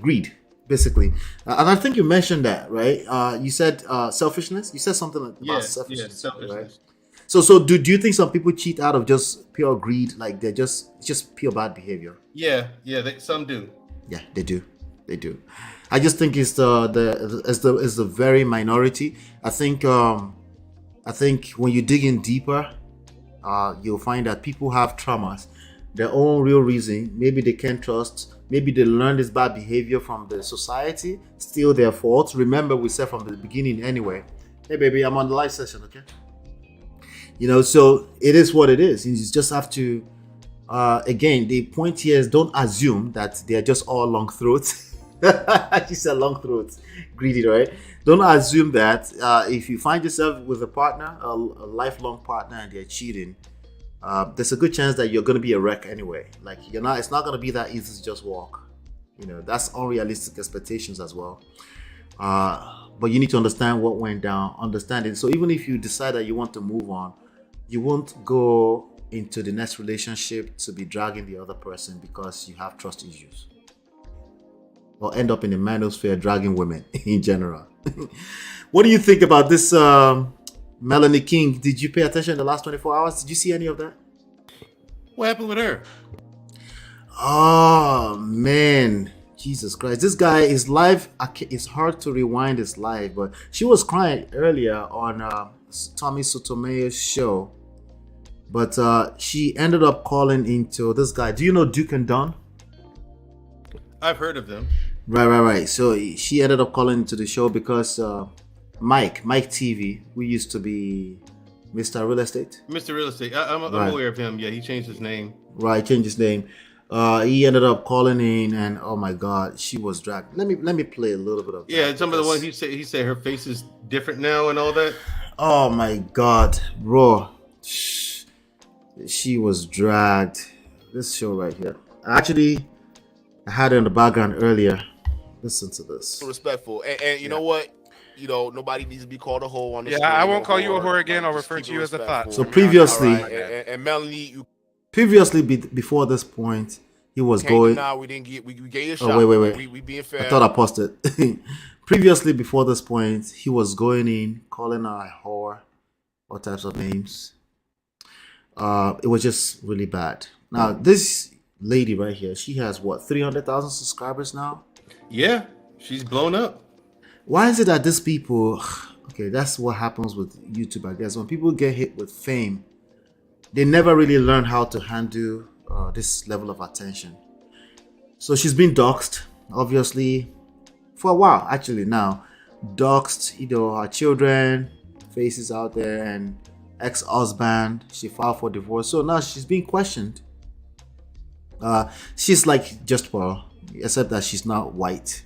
greed, basically. And I think you mentioned that, right? You said selfishness. You said something about selfishness. Yeah, selfishness. Right? So do you think some people cheat out of just pure greed, like they're just pure bad behavior? Yeah, some do. Yeah, they do. I just think it's the very minority. I think when you dig in deeper, you'll find that people have traumas, their own real reason. Maybe they can't trust. Maybe they learn this bad behavior from the society. Still their fault. Remember, we said from the beginning anyway. Hey, baby, I'm on the live session, okay? You know, so it is what it is. You just have to. Again, the point here is don't assume that they're just all long throats. She said long throats, greedy, right? Don't assume that if you find yourself with a partner, a lifelong partner, and they're cheating, there's a good chance that you're going to be a wreck anyway. Like it's not going to be that easy to just walk. You know, that's unrealistic expectations as well. But you need to understand what went down, understand it. So even if you decide that you want to move on, you won't go into the next relationship to be dragging the other person because you have trust issues, or end up in the manosphere dragging women in general. What do you think about this, Melanie King? Did you pay attention in the last 24 hours? Did you see any of that? What happened with her? Oh, man. Jesus Christ. This guy, his life, it's hard to rewind his life, but she was crying earlier on Tommy Sotomayor's show. But she ended up calling into this guy. Do you know Duke and Don? I've heard of them. Right. So she ended up calling into the show because Mike TV, who used to be Mr. Real Estate. Mr. Real Estate. I'm aware of him. Yeah, he changed his name. Right, changed his name. He ended up calling in, and oh my God, she was dragged. Let me play a little bit of that. Yeah, some of the ones he said her face is different now and all that. Oh my God, bro. She was dragged. This show right here. Actually, I had it in the background earlier. Listen to this. Respectful. And you know what? You know, nobody needs to be called a hoe on the screen. I won't call you a whore again. I'll refer to you as a thought. So previously, and Melanie, before this point, he was going. Now we didn't get. We gave a shot. Oh wait. We being fair. I thought I paused it. previously, before this point, he was going in, calling her a whore, all types of names. It was just really bad. Now, this lady right here, she has what, 300,000 subscribers now? Yeah, she's blown up. Why is it that these people, okay, that's what happens with YouTube, I guess. When people get hit with fame, they never really learn how to handle this level of attention. So she's been doxxed, obviously, for a while, actually now. Doxxed, her children, faces out there, and ex-husband. She filed for divorce. So now she's being questioned. She's like Just Pearl, except that she's not white.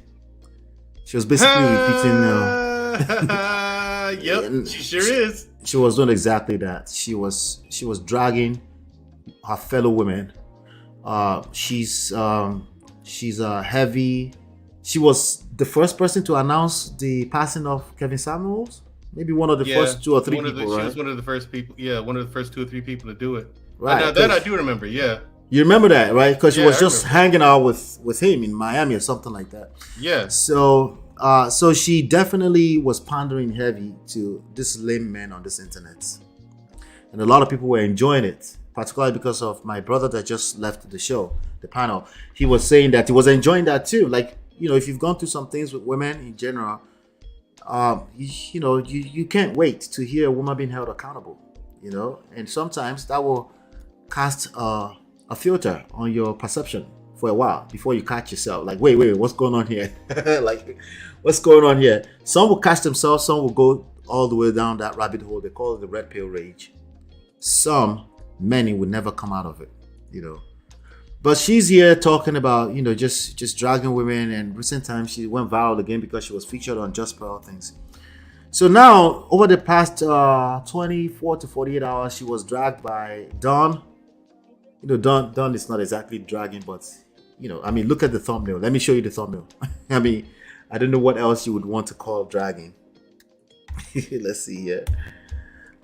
She was basically repeating. Yep, she sure is. She was doing exactly that. She was dragging her fellow women. She's heavy. She was the first person to announce the passing of Kevin Samuels. Maybe one of the first 2 or 3 people, right? She was one of the first people. Yeah, one of the first 2 or 3 people to do it. Right. Now, that I do remember. Yeah. You remember that, right? Because she was just remember. hanging out with him in Miami or something like that. Yeah. So she definitely was pandering heavy to this lame men on this internet, and a lot of people were enjoying it, particularly because of my brother that just left the show, the panel. He was saying that he was enjoying that too. Like, if you've gone through some things with women in general, you can't wait to hear a woman being held accountable, and sometimes that will cast a filter on your perception for a while before you catch yourself. Like, wait, what's going on here? Like, what's going on here? Some will catch themselves, some will go all the way down that rabbit hole. They call it the red pill rage. Many will never come out of it, But she's here talking about, just dragging women, and recent times she went viral again because she was featured on Just Pearl things. So now, over the past 24 to 48 hours, she was dragged by Dawn. Dawn is not exactly dragging, but, look at the thumbnail. Let me show you the thumbnail. I don't know what else you would want to call dragging. Let's see here.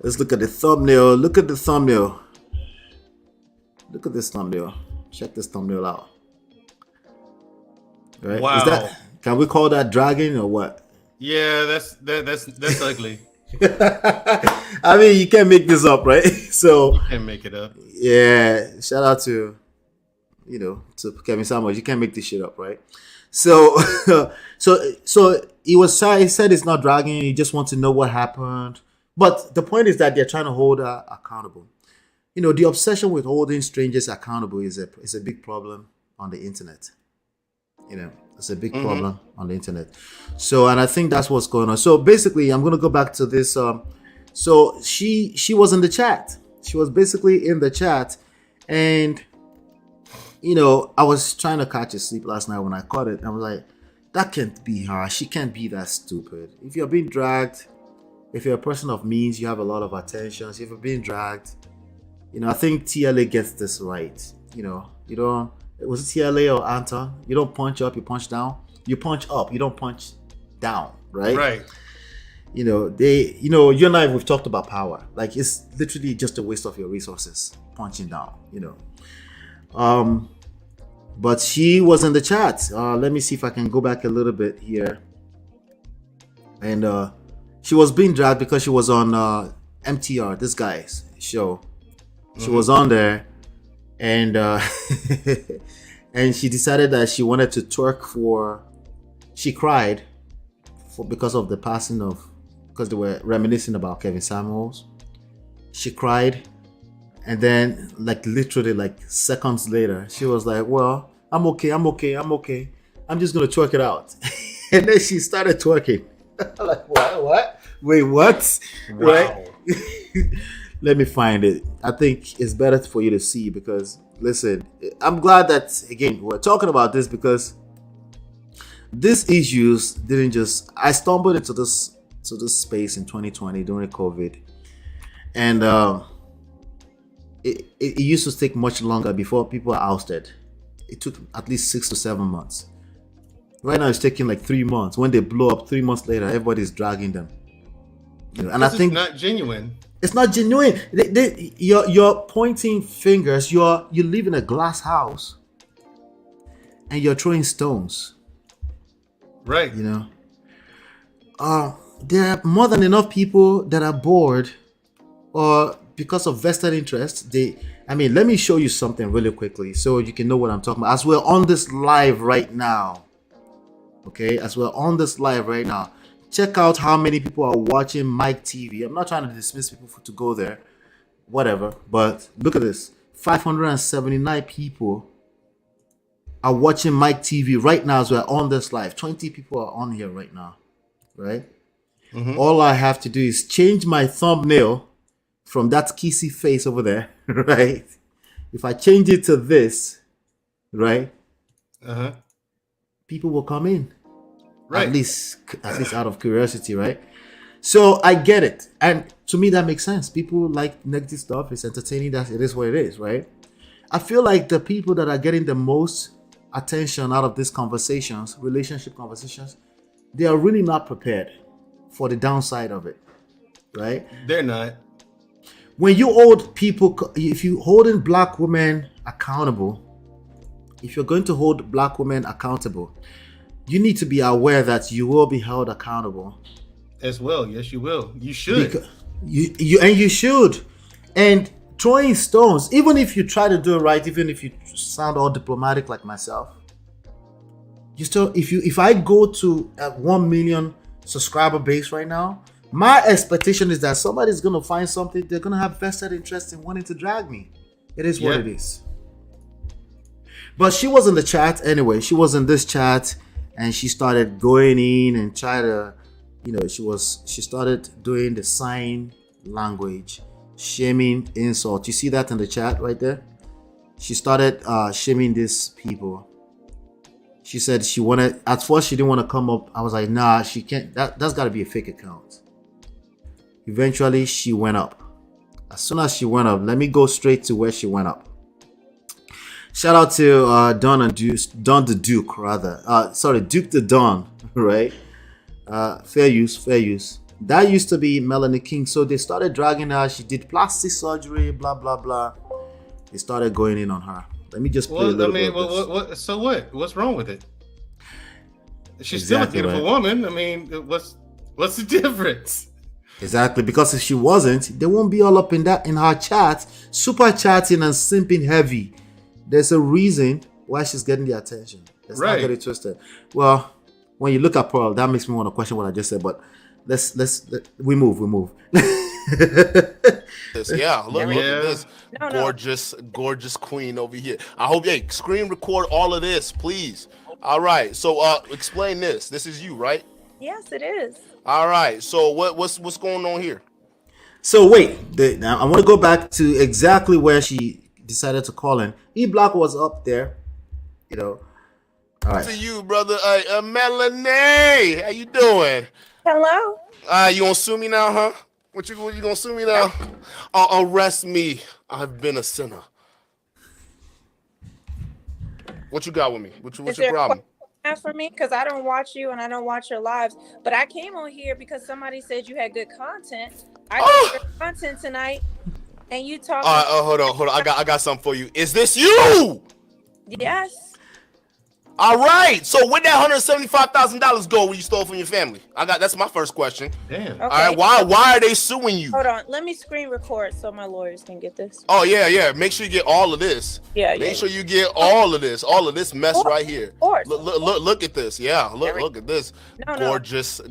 Let's look at the thumbnail. Look at the thumbnail. Look at this thumbnail. Check this thumbnail out. Right? Wow. Can we call that dragging or what? Yeah, that's ugly. You can't make this up, right? So You can't make it up. Yeah, shout out to to Kevin Samuels. You can't make this shit up, right? So so he said it's not dragging. He just wants to know what happened. But the point is that they're trying to hold her accountable. The obsession with holding strangers accountable is a big problem on the internet. It's a big problem on the internet. So, and I think that's what's going on. So basically, I'm going to go back to this. So she was in the chat. She was basically in the chat, and I was trying to catch a sleep last night when I caught it. I was like, that can't be her. She can't be that stupid. If you're being dragged, if you're a person of means, you have a lot of attention. So if you're being dragged, I think TLA gets this right. You don't. Was it TLA or Anton? You don't punch up, you punch down. You punch up, you don't punch down, right? Right. You and I, we've talked about power. Like, it's literally just a waste of your resources, punching down, But she was in the chat. Let me see if I can go back a little bit here. And she was being dragged because she was on MTR, this guy's show. She was on there, and and she decided that she wanted to twerk she cried because of the passing of, because they were reminiscing about Kevin Samuels. She cried, and then literally seconds later, she was like, well, I'm okay. I'm just gonna twerk it out. And then she started twerking. Like, what? Wait, what? Wow. Right? Let me find it. I think it's better for you to see, because listen, I'm glad that, again, we're talking about this, because these issues didn't just, I stumbled into this space in 2020 during COVID, and it used to take much longer before people are ousted. It took at least 6 to 7 months. Right now it's taking 3 months. When they blow up 3 months later, everybody's dragging them. And I think it's not genuine. It's not genuine. You're pointing fingers. You live in a glass house, and you're throwing stones. Right. there are more than enough people that are bored, or because of vested interest. Let me show you something really quickly so you can know what I'm talking about. As we're on this live right now, okay, check out how many people are watching Mike TV. I'm not trying to dismiss people to go there, whatever, but look at this. 579 people are watching Mike TV right now as we're on this live. 20 people are on here right now, right? All I have to do is change my thumbnail from that kissy face over there, right? If I change it to this, right? People will come in. Right. At least out of curiosity, right? So I get it. And to me, that makes sense. People like negative stuff. It's entertaining. That it is what it is, right? I feel like the people that are getting the most attention out of these conversations, relationship conversations, they are really not prepared for the downside of it, right? They're not. When you hold people, if you holding black women accountable, if you're going to hold black women accountable, you need to be aware that you will be held accountable as well. Yes, you will. You should. You should. And throwing stones, even if you try to do it right, even if you sound all diplomatic like myself, you still. If I go to a 1 million subscriber base right now, my expectation is that somebody's gonna find something. They're gonna have vested interest in wanting to drag me. It is what it is. But she was in the chat anyway. She was in this chat. And she started going in and try to, she started doing the sign language, shaming, insult. You see that in the chat right there? She started shaming these people. She said at first she didn't want to come up. I was like, nah, she can't. That's got to be a fake account. Eventually she went up. As soon as she went up, let me go straight to where she went up. Shout out to Don the Duke, rather. Duke the Don, right? Fair use. That used to be Melanie King. So they started dragging her. She did plastic surgery, blah, blah, blah. They started going in on her. Let me just play a little bit of this. So what? What's wrong with it? She's still a beautiful woman. I mean, what's the difference? Exactly, because if she wasn't, they won't be all up in her chat, super chatting and simping heavy. There's a reason why she's getting the attention. Let's not get it twisted. Well, when you look at Pearl, that makes me want to question what I just said. But we move. Yeah, look at this gorgeous queen over here. I hope screen record all of this, please. All right. So explain this. This is you, right? Yes, it is. All right. So what's going on here? So wait, now I want to go back to exactly where she decided to call in. E-Block was up there, All right. To you, brother. Melanie, how you doing? Hello. You gonna sue me now, huh? What you gonna sue me now? Arrest me. I've been a sinner. What you got with me? What's your problem? For me, because I don't watch you and I don't watch your lives, but I came on here because somebody said you had good content. I got good content tonight. And you talk. Hold on. I got something for you. Is this you? Yes. All right. So where'd that $175,000 go when you stole from your family? That's my first question. Damn. Okay. All right. Why are they suing you? Hold on. Let me screen record so my lawyers can get this. Oh yeah. Make sure you get all of this. Make sure you get all of this mess right here. Of course. Look at this. Yeah. Look at this.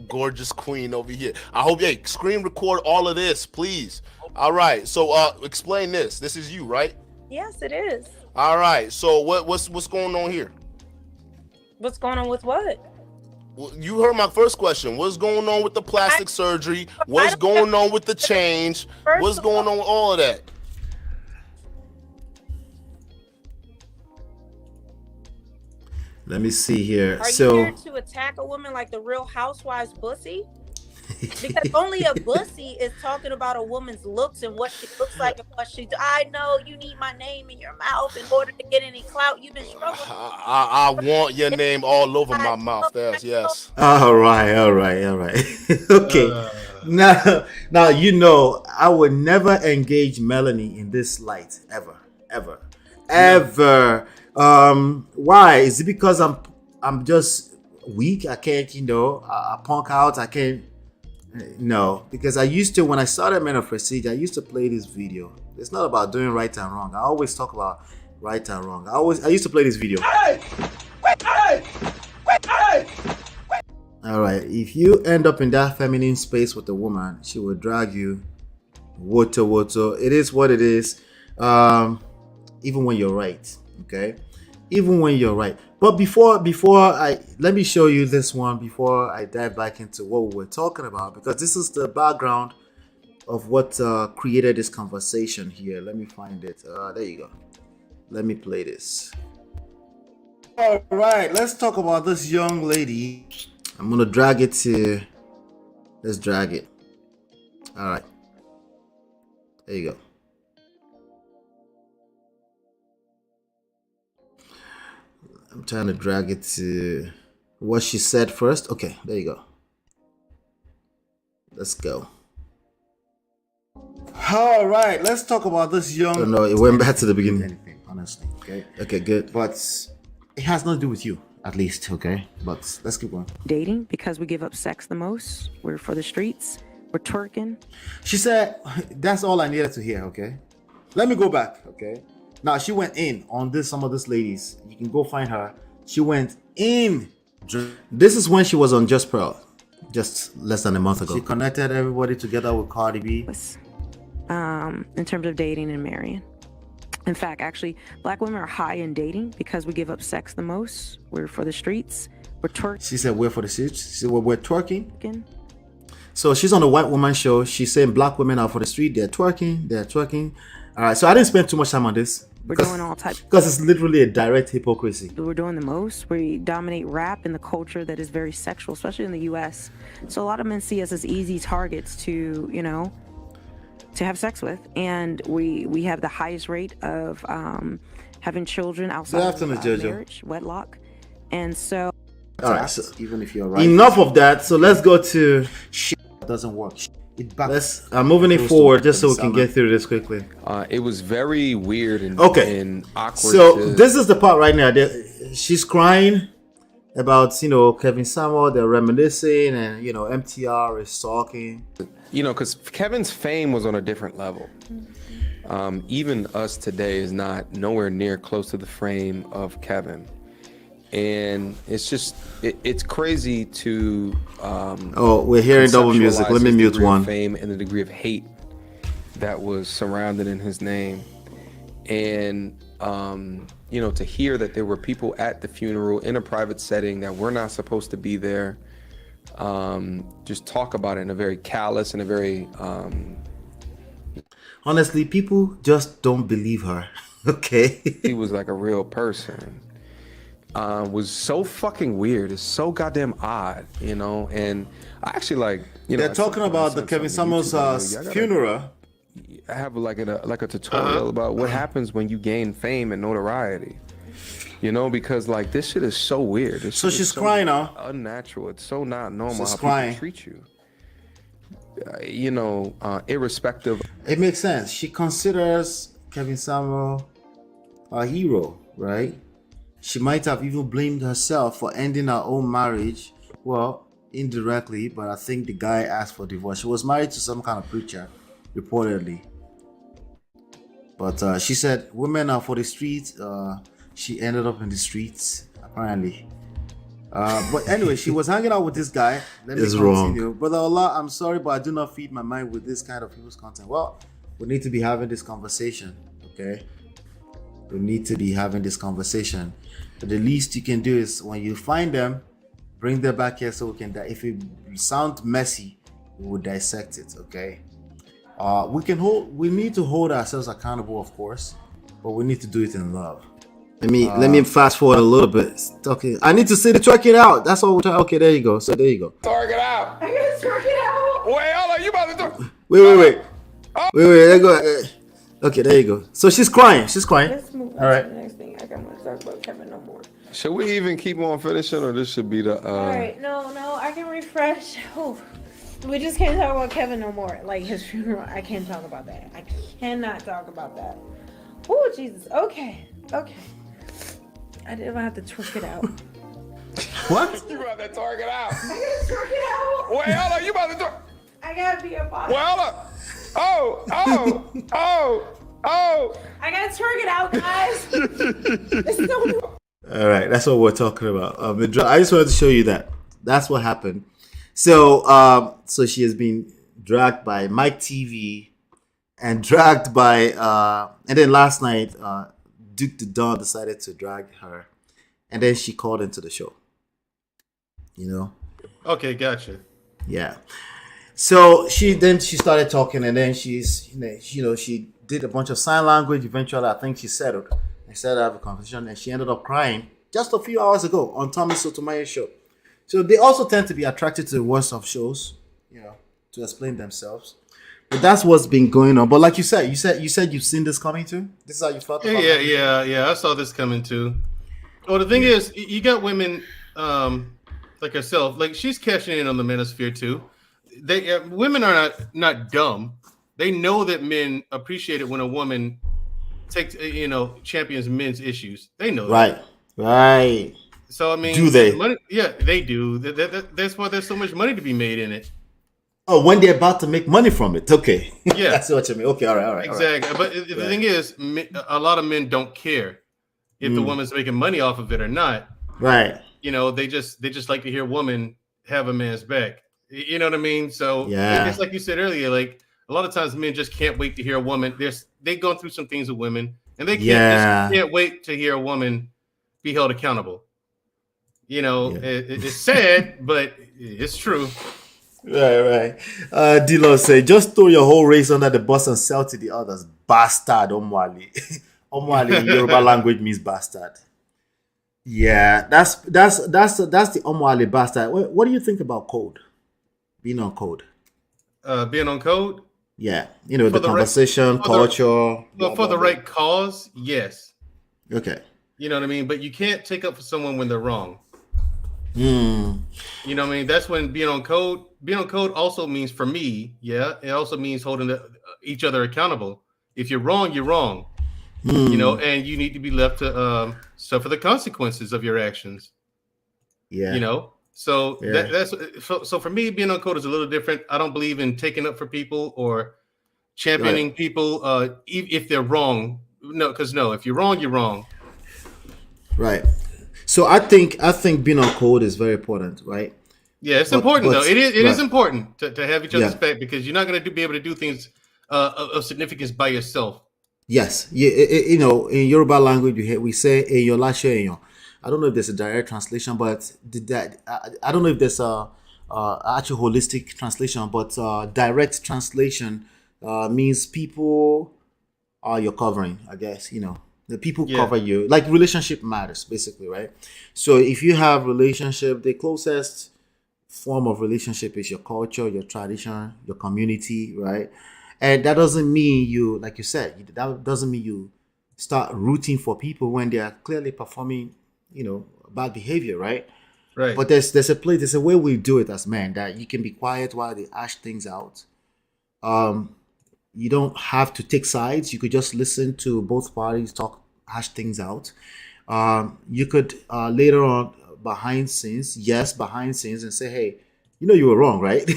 Gorgeous queen over here. I hope screen record all of this, please. All right. So explain this. This is you, right? Yes, it is. All right. So what's going on here? What's going on with what? Well, you heard my first question. What's going on with the plastic surgery? What's going on with the change? What's going on with all of that? Let me see here. Are you here to attack a woman like the Real Housewives bussy? Because only a bussy is talking about a woman's looks and what she looks like and what she do. I know you need my name in your mouth in order to get any clout. You've been struggling. I want your name all over my mouth. Yes. All right. Okay. Now, I would never engage Melanie in this light ever. Why? Is it because I'm just weak. I can't, I punk out. I can't. No, because I used to, when I started Men of Prestige, I used to play this video. It's not about doing right and wrong. I always talk about right and wrong. I used to play this video. All right, if you end up in that feminine space with a woman, she will drag you. Woto. It is what it is. Even when you're right, okay? Even when you're right. But let me show you this one before I dive back into what we were talking about, because this is the background of what created this conversation here. Let me find it. There you go. Let me play this. All right, let's talk about this young lady. I'm gonna drag it to. Let's drag it. All right. There you go. I'm trying to drag it to what she said first. Okay, there you go. Let's go. All right, let's talk about this young. Oh, no, it went back to the beginning. Anything, honestly. Okay, good. But it has nothing to do with you, at least. Okay, but let's keep going. Dating because we give up sex the most. We're for the streets. We're twerking. She said, "That's all I needed to hear." Okay, let me go back. Okay. Now she went in on some of these ladies. You can go find her. She went in. This is when she was on Just Pearl, just less than a month ago. She connected everybody together with Cardi B. In terms of dating and marrying. In fact, actually, black women are high in dating because we give up sex the most. We're for the streets. We're twerking. She said we're for the streets. She said we're twerking. So she's on the White Woman Show. She's saying black women are for the street. They're twerking. All right. So I didn't spend too much time on this. We're doing all types. Because it's literally a direct hypocrisy. We're doing the most. We dominate rap in the culture that is very sexual, especially in the U.S. So a lot of men see us as easy targets to, to have sex with. And we have the highest rate of having children outside of marriage, wedlock. And so... All right, so even if you're right. Enough of that. So let's go to shit that doesn't work. I'm moving it forward just so we can get through this quickly. It was very weird and awkward. So this is the part right now. She's crying about Kevin Samuel. They're reminiscing, and MTR is talking. Because Kevin's fame was on a different level. Even us today is not nowhere near close to the fame of Kevin. And it's just it's crazy to we're hearing double music. Let me mute one. Fame and the degree of hate that was surrounded in his name, and to hear that there were people at the funeral in a private setting that were not supposed to be there, just talk about it in a very callous and a very honestly, people just don't believe her. Okay, he was like a real person. Was so fucking weird. It's so goddamn odd, and I actually they're talking about the Kevin Samuels funeral. I have like a tutorial about what happens when you gain fame and notoriety, because like this shit is so weird. So she's crying now. Unnatural. It's so not normal how people treat you. Irrespective. It makes sense. She considers Kevin Samuel a hero, right? She might have even blamed herself for ending her own marriage. Well, indirectly, but I think the guy asked for divorce. She was married to some kind of preacher, reportedly. But she said women are for the streets. She ended up in the streets, apparently. But anyway, she was hanging out with this guy. Let me continue. Wrong. Brother Allah, I'm sorry, but I do not feed my mind with this kind of people's content. Well, we need to be having this conversation, okay? We need to be having this conversation. But the least you can do is when you find them, bring them back here so we can. If it sounds messy, we will dissect it. Okay. We need to hold ourselves accountable, of course, but we need to do it in love. Let me fast forward a little bit. Okay. I need to see the twerk it out. That's all we're trying. Okay, there you go. So there you go. Twerk it out. I gotta twerk it out. Wait, hold on. You about to do? Wait. There go. Okay, there you go. So she's crying. Let's move on all right. to the next thing. I don't want to talk about Kevin no more. Should we even keep on finishing, or this should be the? All right, no, I can refresh. Oh, we just can't talk about Kevin no more. Like his funeral, I can't talk about that. I cannot talk about that. Oh Jesus. Okay. I didn't have to twerk it out. What? You gonna have that target out. I gotta twerk it out. Wait, hold on. You about to do? I gotta be a boss. Well, hold on. Oh. I gotta twerk it out, guys. It's so All right, that's what we're talking about. I just wanted to show you that. That's what happened. So, so she has been dragged by Mike TV and dragged by, and then last night, Duke the Don decided to drag her, and then she called into the show. You know? Okay, gotcha. Yeah. So she started talking, and then she did a bunch of sign language. Eventually, I think she settled. They started to have a conversation, and she ended up crying just a few hours ago on Tommy Sotomayor's show. So they also tend to be attracted to the worst of shows, to explain themselves. But that's what's been going on. But like you said you've seen this coming too. This is how you felt about it. Yeah. I saw this coming too. Well, the thing is, you got women like herself, like she's cashing in on the manosphere too. Women are not dumb. They know that men appreciate it when a woman takes champions men's issues. They know that. Right. So I mean, do they? Money, yeah, they do. That's why there's so much money to be made in it. Oh, when they're about to make money from it. Okay. Yeah, that's what you mean. Okay, all right. Exactly. But the thing is, a lot of men don't care if the woman's making money off of it or not. Right. They just like to hear a woman have a man's back. You know what I mean? So it's like you said earlier, like a lot of times men just can't wait to hear a woman. They've gone through some things with women, and they can't wait to hear a woman be held accountable. It's sad, but it's true. Right. Dilo say, just throw your whole race under the bus and sell to the others. Bastard, Omwali. Omwali in Yoruba language means bastard. Yeah, that's the Omwali bastard. What do you think about code? Being on code. Being on code? Yeah. The conversation, culture. For the right cause, yes. Okay. You know what I mean? But you can't take up for someone when they're wrong. You know what I mean? That's when being on code also means, for me, it also means holding each other accountable. If you're wrong, you're wrong. And you need to be left to suffer the consequences of your actions. Yeah. So that's so for me, being on code is a little different. I don't believe in taking up for people or championing people if they're wrong. If you're wrong, you're wrong. Right. So I think being on code is very important, right? Yeah, it's important though. It is important to have each other's back, because you're not going to be able to do things of significance by yourself. Yes. In Yoruba language, we say "eyo lasho eyo." I don't know if there's a direct translation, but I don't know if there's a actual holistic translation, but direct translation means people are your covering, I guess. The people cover you. Like relationship matters, basically, right? So if you have relationship, the closest form of relationship is your culture, your tradition, your community, right? And that doesn't mean you, like you said, that doesn't mean you start rooting for people when they are clearly performing, bad behavior, right? Right. But there's a way we do it as men, that you can be quiet while they hash things out. You don't have to take sides. You could just listen to both parties hash things out. You could later on behind scenes, and say, hey, you were wrong, right?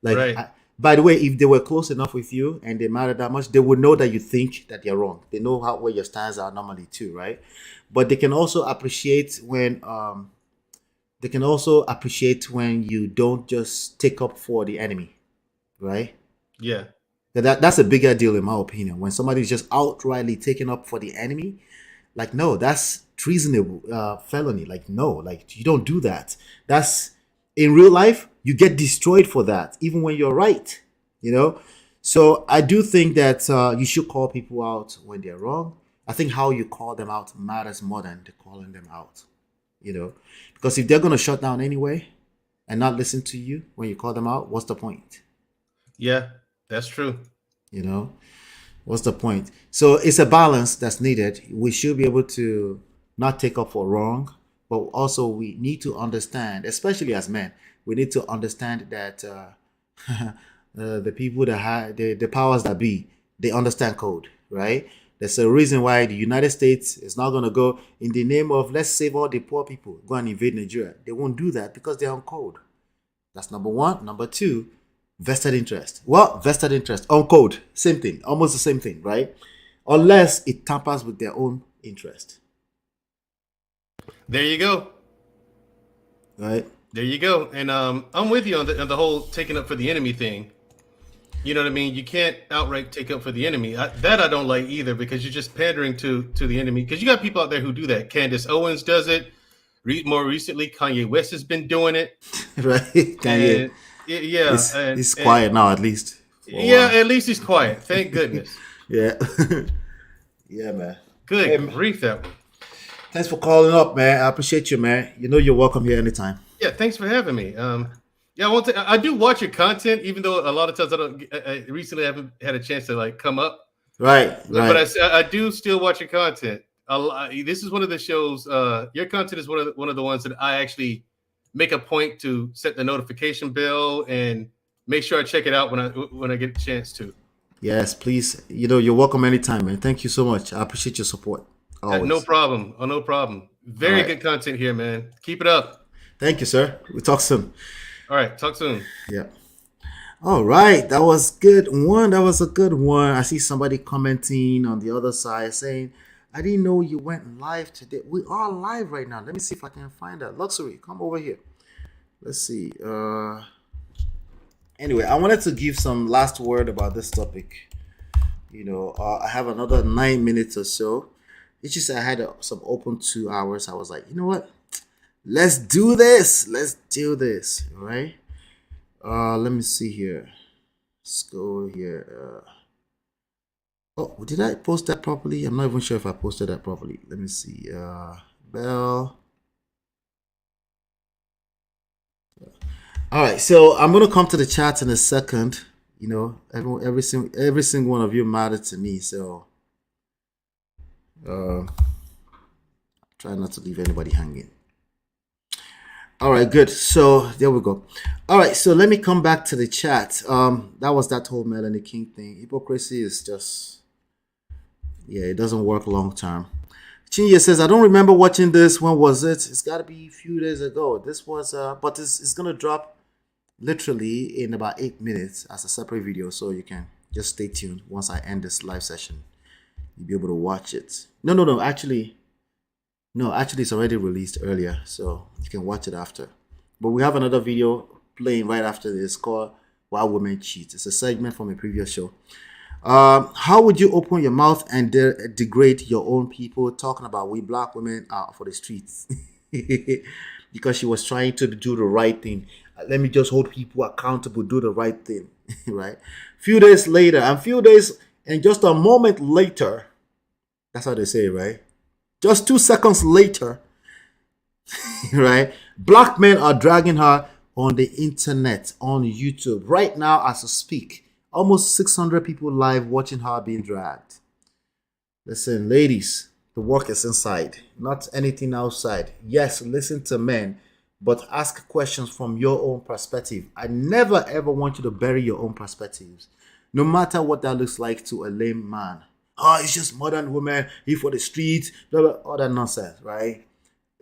Right. By the way, if they were close enough with you and they matter that much, they would know that you think that they're wrong. They know where your stands are normally too, right? But they can also appreciate when you don't just take up for the enemy, right? Yeah. That's a bigger deal in my opinion. When somebody's just outrightly taking up for the enemy, like, no, that's treasonable felony. Like, no, like, you don't do that. That's in real life, you get destroyed for that, even when you're right. So I do think that you should call people out when they're wrong. I think how you call them out matters more than the calling them out. Because if they're gonna shut down anyway and not listen to you when you call them out, what's the point? Yeah. That's true. What's the point? So it's a balance that's needed. We should be able to not take up for wrong, but also we need to understand, especially as men, we need to understand that the people that have the powers that be, they understand code, right? There's a reason why the United States is not going to go in the name of let's save all the poor people, go and invade Nigeria. They won't do that because they're on code. That's number one. Number two, vested interest. Well, vested interest on code, same thing, almost the same thing, right? Unless it tampers with their own interest. There you go. Right. There you go. And I'm with you on the whole taking up for the enemy thing. You know what I mean? You can't outright take up for the enemy. That I don't like either, because you're just pandering to the enemy. Because you got people out there who do that. Candace Owens does it. More recently, Kanye West has been doing it. Right. Kanye. And, yeah. He's quiet now, at least. Yeah, at least he's quiet. Thank goodness. Yeah. Yeah, man. Good grief, that one. Thanks for calling up, man. I appreciate you, man. You know you're welcome here anytime. Yeah, thanks for having me. Yeah, I do watch your content, even though a lot of times I recently haven't had a chance to like come up. Right. But I do still watch your content. This is one of the shows. Your content is one of the ones that I actually make a point to set the notification bell and make sure I check it out when I get a chance to. Yes, please. You know you're welcome anytime, man. Thank you so much. I appreciate your support. Always. No problem. Oh, no problem. Very good content here, man. Keep it up. Thank you, sir. We'll talk soon. All right, talk soon. Yeah. All right, that was good one. That was a good one. I see somebody commenting on the other side saying, I didn't know you went live today. We are live right now. Let me see if I can find that. Luxury, come over here. Let's see. Anyway, I wanted to give some last word about this topic. You know, I have another 9 minutes or so. It's just I had some open 2 hours. I was like, you know what? Let's do this. Let's do this. All right. Let me see here. Let's go here. Oh, did I post that properly? I'm not even sure if I posted that properly. Let me see. Bell. All right. So I'm gonna come to the chat in a second. You know, every single one of you mattered to me. So, try not to leave anybody hanging. All right, good. So there we go. All right, so let me come back to the chat. That was that whole Melanie King thing. Hypocrisy is just, yeah, it doesn't work long term. Chinye says, I don't remember watching this. When was it? It's got to be a few days ago. This was, but it's going to drop literally in about 8 minutes as a separate video. So you can just stay tuned. Once I end this live session, you'll be able to watch it. No, actually, it's already released earlier, so you can watch it after. But we have another video playing right after this called Why Women Cheat. It's a segment from a previous show. How would you open your mouth and degrade your own people, talking about we black women are for the streets? Because she was trying to do the right thing. Let me just hold people accountable, do the right thing, right? Few days later, and just a moment later, that's how they say it, right? Just 2 seconds later, right? Black men are dragging her on the internet, on YouTube. Right now, as I speak, almost 600 people live watching her being dragged. Listen, ladies, the work is inside, not anything outside. Yes, listen to men, but ask questions from your own perspective. I never, ever want you to bury your own perspectives, no matter what that looks like to a lame man. Oh, it's just modern women, he for the streets, blah, blah, all that nonsense, right?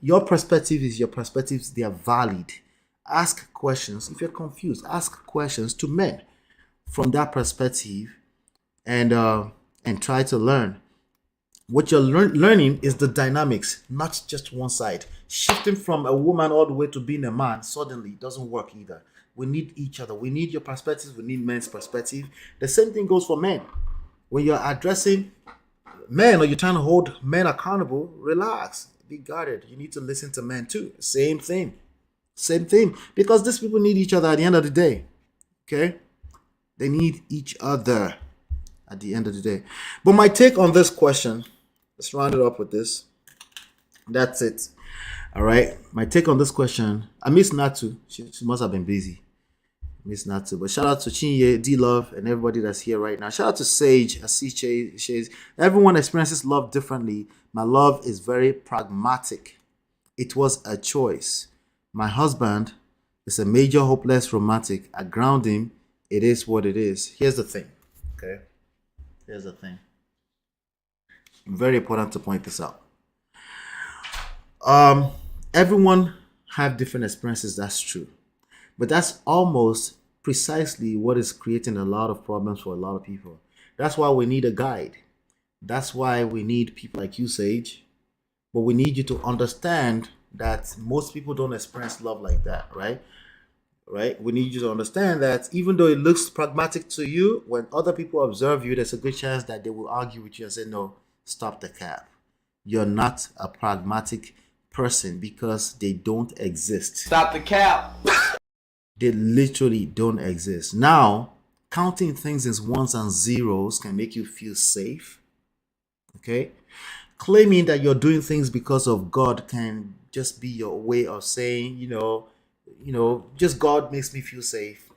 Your perspective is your perspectives. They are valid. Ask questions. If you're confused, ask questions to men from that perspective and try to learn. What you're learning is the dynamics, not just one side. Shifting from a woman all the way to being a man suddenly doesn't work either. We need each other. We need your perspectives. We need men's perspective. The same thing goes for men. When you're addressing men or you're trying to hold men accountable, relax, be guarded. You need to listen to men too. Same thing. Because these people need each other at the end of the day. Okay? They need each other at the end of the day. But my take on this question, let's round it up with this. That's it. All right. My take on this question, I miss Natu. She must have been busy. Miss Natu. But shout out to Chinye, D-Love, and everybody that's here right now. Shout out to Sage. I see Shades. Everyone experiences love differently. My love is very pragmatic. It was a choice. My husband is a major hopeless romantic. I ground him. It is what it is. Here's the thing. Okay? Here's the thing. Very important to point this out. Everyone have different experiences, that's true. But that's almost precisely what is creating a lot of problems for a lot of people. That's why we need a guide. That's why we need people like you, Sage. But we need you to understand that most people don't experience love like that, right? Right? We need you to understand that even though it looks pragmatic to you, when other people observe you, there's a good chance that they will argue with you and say, no, stop the cap. You're not a pragmatic person because they don't exist. Stop the cap. They literally don't exist. Now, counting things as ones and zeros can make you feel safe. Okay? Claiming that you're doing things because of God can just be your way of saying, just God makes me feel safe.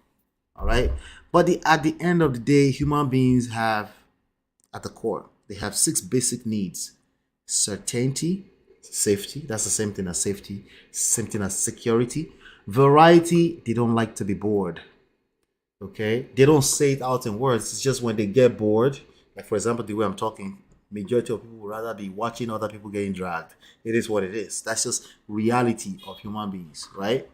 All right? But at the end of the day, human beings have, at the core, they have 6 basic needs. Certainty, safety, that's the same thing as safety, same thing as security. Variety, they don't like to be bored. Okay? They don't say it out in words. It's just when they get bored, like for example, the way I'm talking, majority of people would rather be watching other people getting dragged. It is what it is. That's just reality of human beings, right?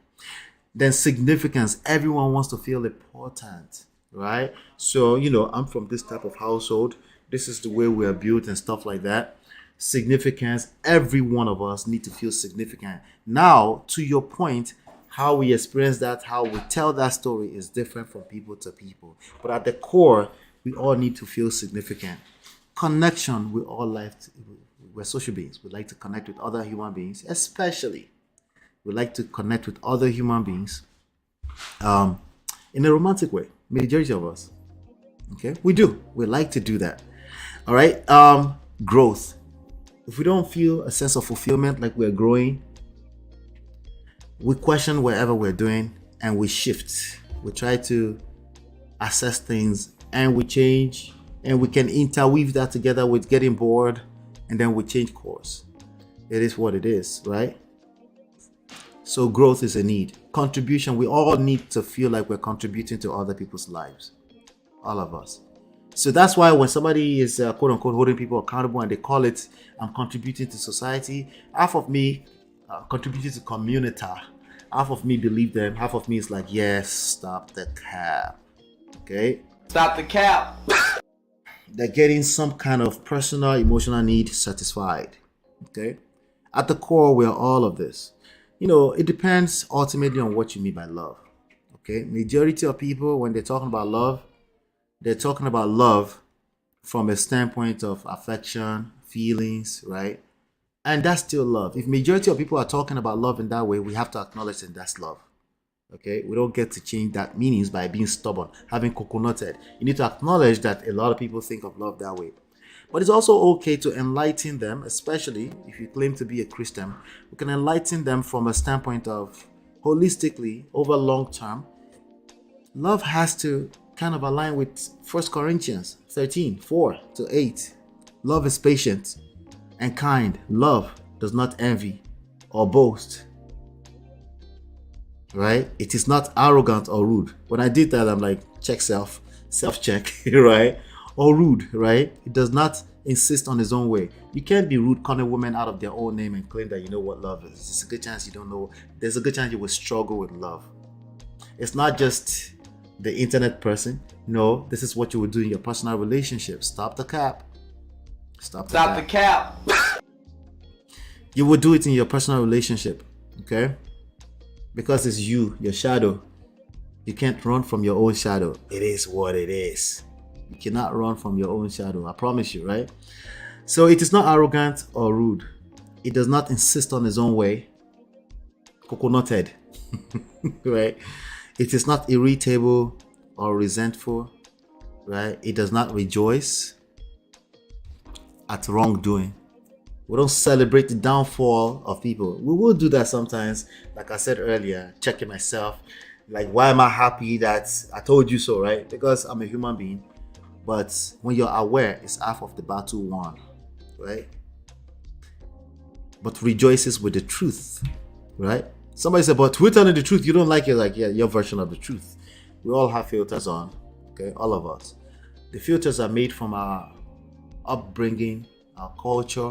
Then significance, everyone wants to feel important, right? So, I'm from this type of household. This is the way we are built and stuff like that. Significance, every one of us need to feel significant. Now, to your point, how we experience that, how we tell that story is different from people to people. But at the core, we all need to feel significant. Connection, we're social beings. We like to connect with other human beings, especially we like to connect with other human beings in a romantic way. Majority of us. Okay? We do. We like to do that. All right? Growth. If we don't feel a sense of fulfillment, like we're growing, we question whatever we're doing and we shift. We try to assess things and we change, and we can interweave that together with getting bored, and then we change course. It is what it is, right? So growth is a need. Contribution, we all need to feel like we're contributing to other people's lives. All of us. So that's why when somebody is quote unquote holding people accountable and they call it, I'm contributing to society, half of me contributing to community, half of me believe them, half of me is like, yes, stop the cap. Okay? Stop the cap. They're getting some kind of personal, emotional need satisfied. Okay? At the core, we're all of this. It depends ultimately on what you mean by love. Okay? Majority of people, when they're talking about love, they're talking about love from a standpoint of affection, feelings, right? And that's still love. If majority of people are talking about love in that way, we have to acknowledge that that's love. Okay? We don't get to change that meanings by being stubborn, having coconutted. You need to acknowledge that a lot of people think of love that way. But it's also okay to enlighten them, especially if you claim to be a Christian. We can enlighten them from a standpoint of holistically, over long term. Love has to kind of align with 1 Corinthians 13:4-8. Love is patient and kind. Love does not envy or boast. Right? It is not arrogant or rude. When I did that, I'm like, check self-check, right? Or rude, right? It does not insist on his own way. You can't be rude, con a woman out of their own name and claim that you know what love is. There's a good chance you don't know. There's a good chance you will struggle with love. It's not just the internet person. No, this is what you would do in your personal relationship. Stop the cap. Stop the cap. You would do it in your personal relationship, okay? Because it's you, your shadow. You can't run from your own shadow. It is what it is. You cannot run from your own shadow. I promise you, right? So it is not arrogant or rude. It does not insist on its own way. Coconutted, right? It is not irritable or resentful, right? It does not rejoice at wrongdoing. We don't celebrate the downfall of people. We will do that sometimes, like I said earlier, checking myself. Like, why am I happy that I told you so, right? Because I'm a human being. But when you're aware, it's half of the battle won, right? But rejoices with the truth, right? Somebody said, but we're telling the truth. You don't like it. Like, yeah, your version of the truth. We all have filters on, okay? All of us. The filters are made from our upbringing, our culture,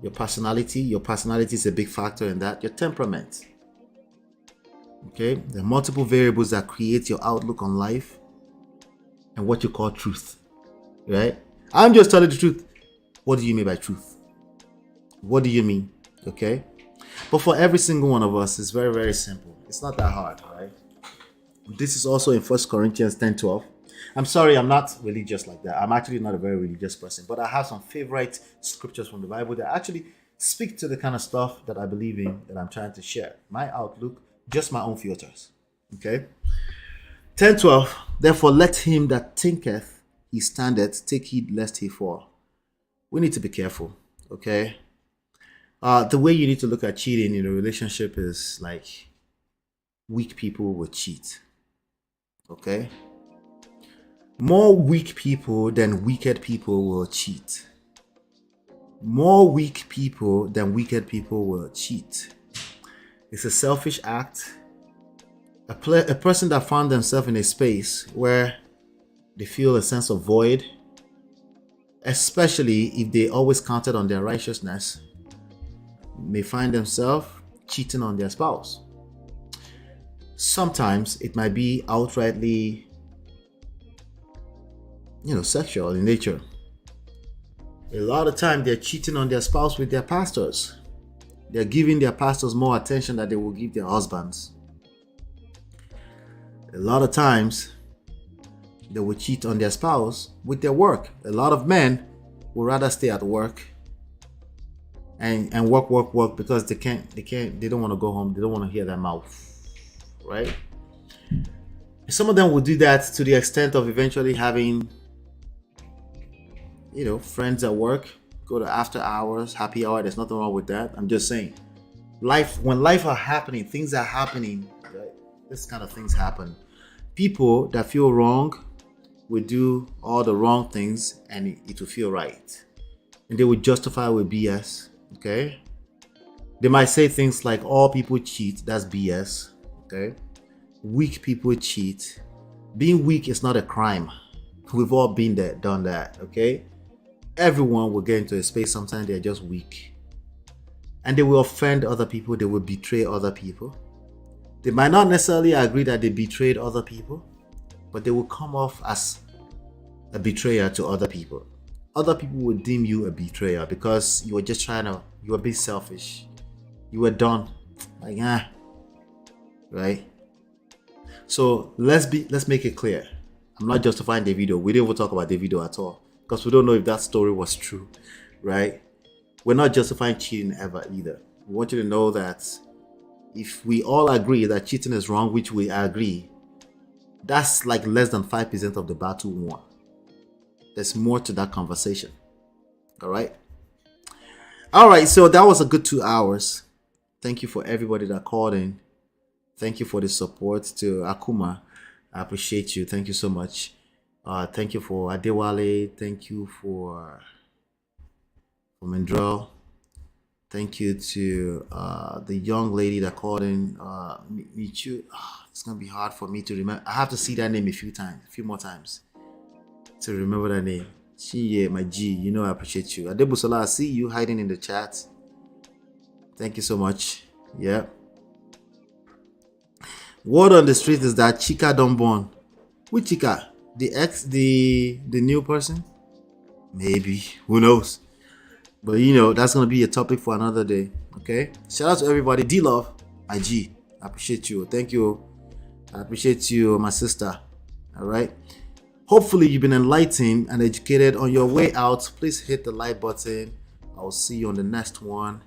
your personality. Your personality is a big factor in that. Your temperament. Okay, there are multiple variables that create your outlook on life and what you call truth. Right? I'm just telling the truth. What do you mean by truth? What do you mean? Okay? But for every single one of us, it's very, very simple. It's not that hard, right? This is also in 1 Corinthians 10:12. I'm sorry, I'm not religious like that. I'm actually not a very religious person, but I have some favorite scriptures from the Bible that actually speak to the kind of stuff that I believe in, that I'm trying to share. My outlook, just my own filters. Okay? 10:12. Therefore, let him that thinketh he standeth take heed lest he fall. We need to be careful. Okay? The way you need to look at cheating in a relationship is like weak people will cheat. Okay? More weak people than wicked people will cheat. More weak people than wicked people will cheat. It's a selfish act. A person that found themselves in a space where they feel a sense of void, especially if they always counted on their righteousness, may find themselves cheating on their spouse. Sometimes it might be outrightly, sexual in nature. A lot of time they're cheating on their spouse with their pastors. They're giving their pastors more attention than they will give their husbands. A lot of times they will cheat on their spouse with their work. A lot of men would rather stay at work and work because they don't want to go home. They don't want to hear their mouth, right? Some of them will do that to the extent of eventually having friends at work, go to after hours, happy hour. There's nothing wrong with that. I'm just saying, when life are happening, things are happening, right? This kind of things happen. People that feel wrong will do all the wrong things and it will feel right. And they will justify with BS, okay? They might say things like, all people cheat, that's BS, okay? Weak people cheat. Being weak is not a crime. We've all been there, done that, okay? Everyone will get into a space sometimes they're just weak. And they will offend other people, they will betray other people. They might not necessarily agree that they betrayed other people, but they will come off as a betrayer to other people. Other people will deem you a betrayer because you were just you were being selfish. You were done. Right? So let's make it clear. I'm not justifying Davido. We didn't even talk about Davido at all because we don't know if that story was true, right? We're not justifying cheating ever either. We want you to know that if we all agree that cheating is wrong, which we agree, that's like less than 5% of the battle won. There's more to that conversation. All right, so that was a good 2 hours. Thank you for everybody that called in. Thank you for the support to Akuma. I appreciate you. Thank you so much. Thank you for Adewale. Thank you for Mendrell. Thank you to the young lady that called in. Michu. It's gonna be hard for me to remember. I have to see that name a few more times to remember that name. She, my G. I appreciate you. Adebusola, I see you hiding in the chat. Thank you so much. Yeah. Word on the street is that Chika don't born. Which Chika? The new person? Maybe. Who knows? But that's gonna be a topic for another day. Okay. Shout out to everybody. D-Love, my G. I appreciate you. Thank you. I appreciate you, my sister. All right. Hopefully you've been enlightened and educated on your way out. Please hit the like button. I'll see you on the next one.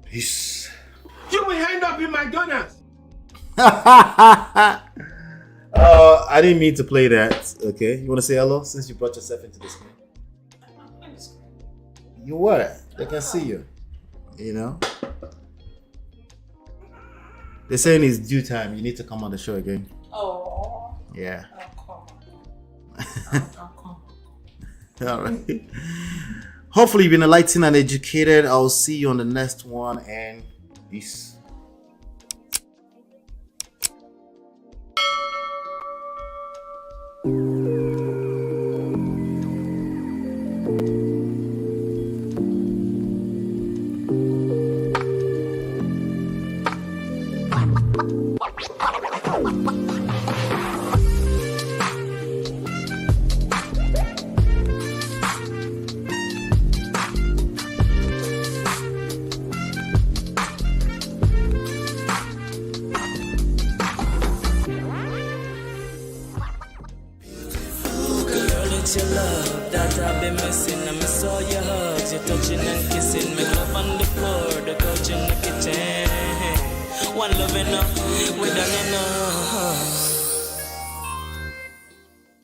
Peace. You will end up in McDonald's. I didn't mean to play that. Okay, you want to say hello since you brought yourself into this game? You what? They can see you. They're saying it's due time. You need to come on the show again. Oh. Yeah. Oh, All right. Hopefully you've been enlightened and educated. I'll see you on the next one, and peace. it's your love that I've been missing. I miss all your hugs, your touching and kissing. Make love on the floor, the couch in the kitchen. One love enough, we done enough.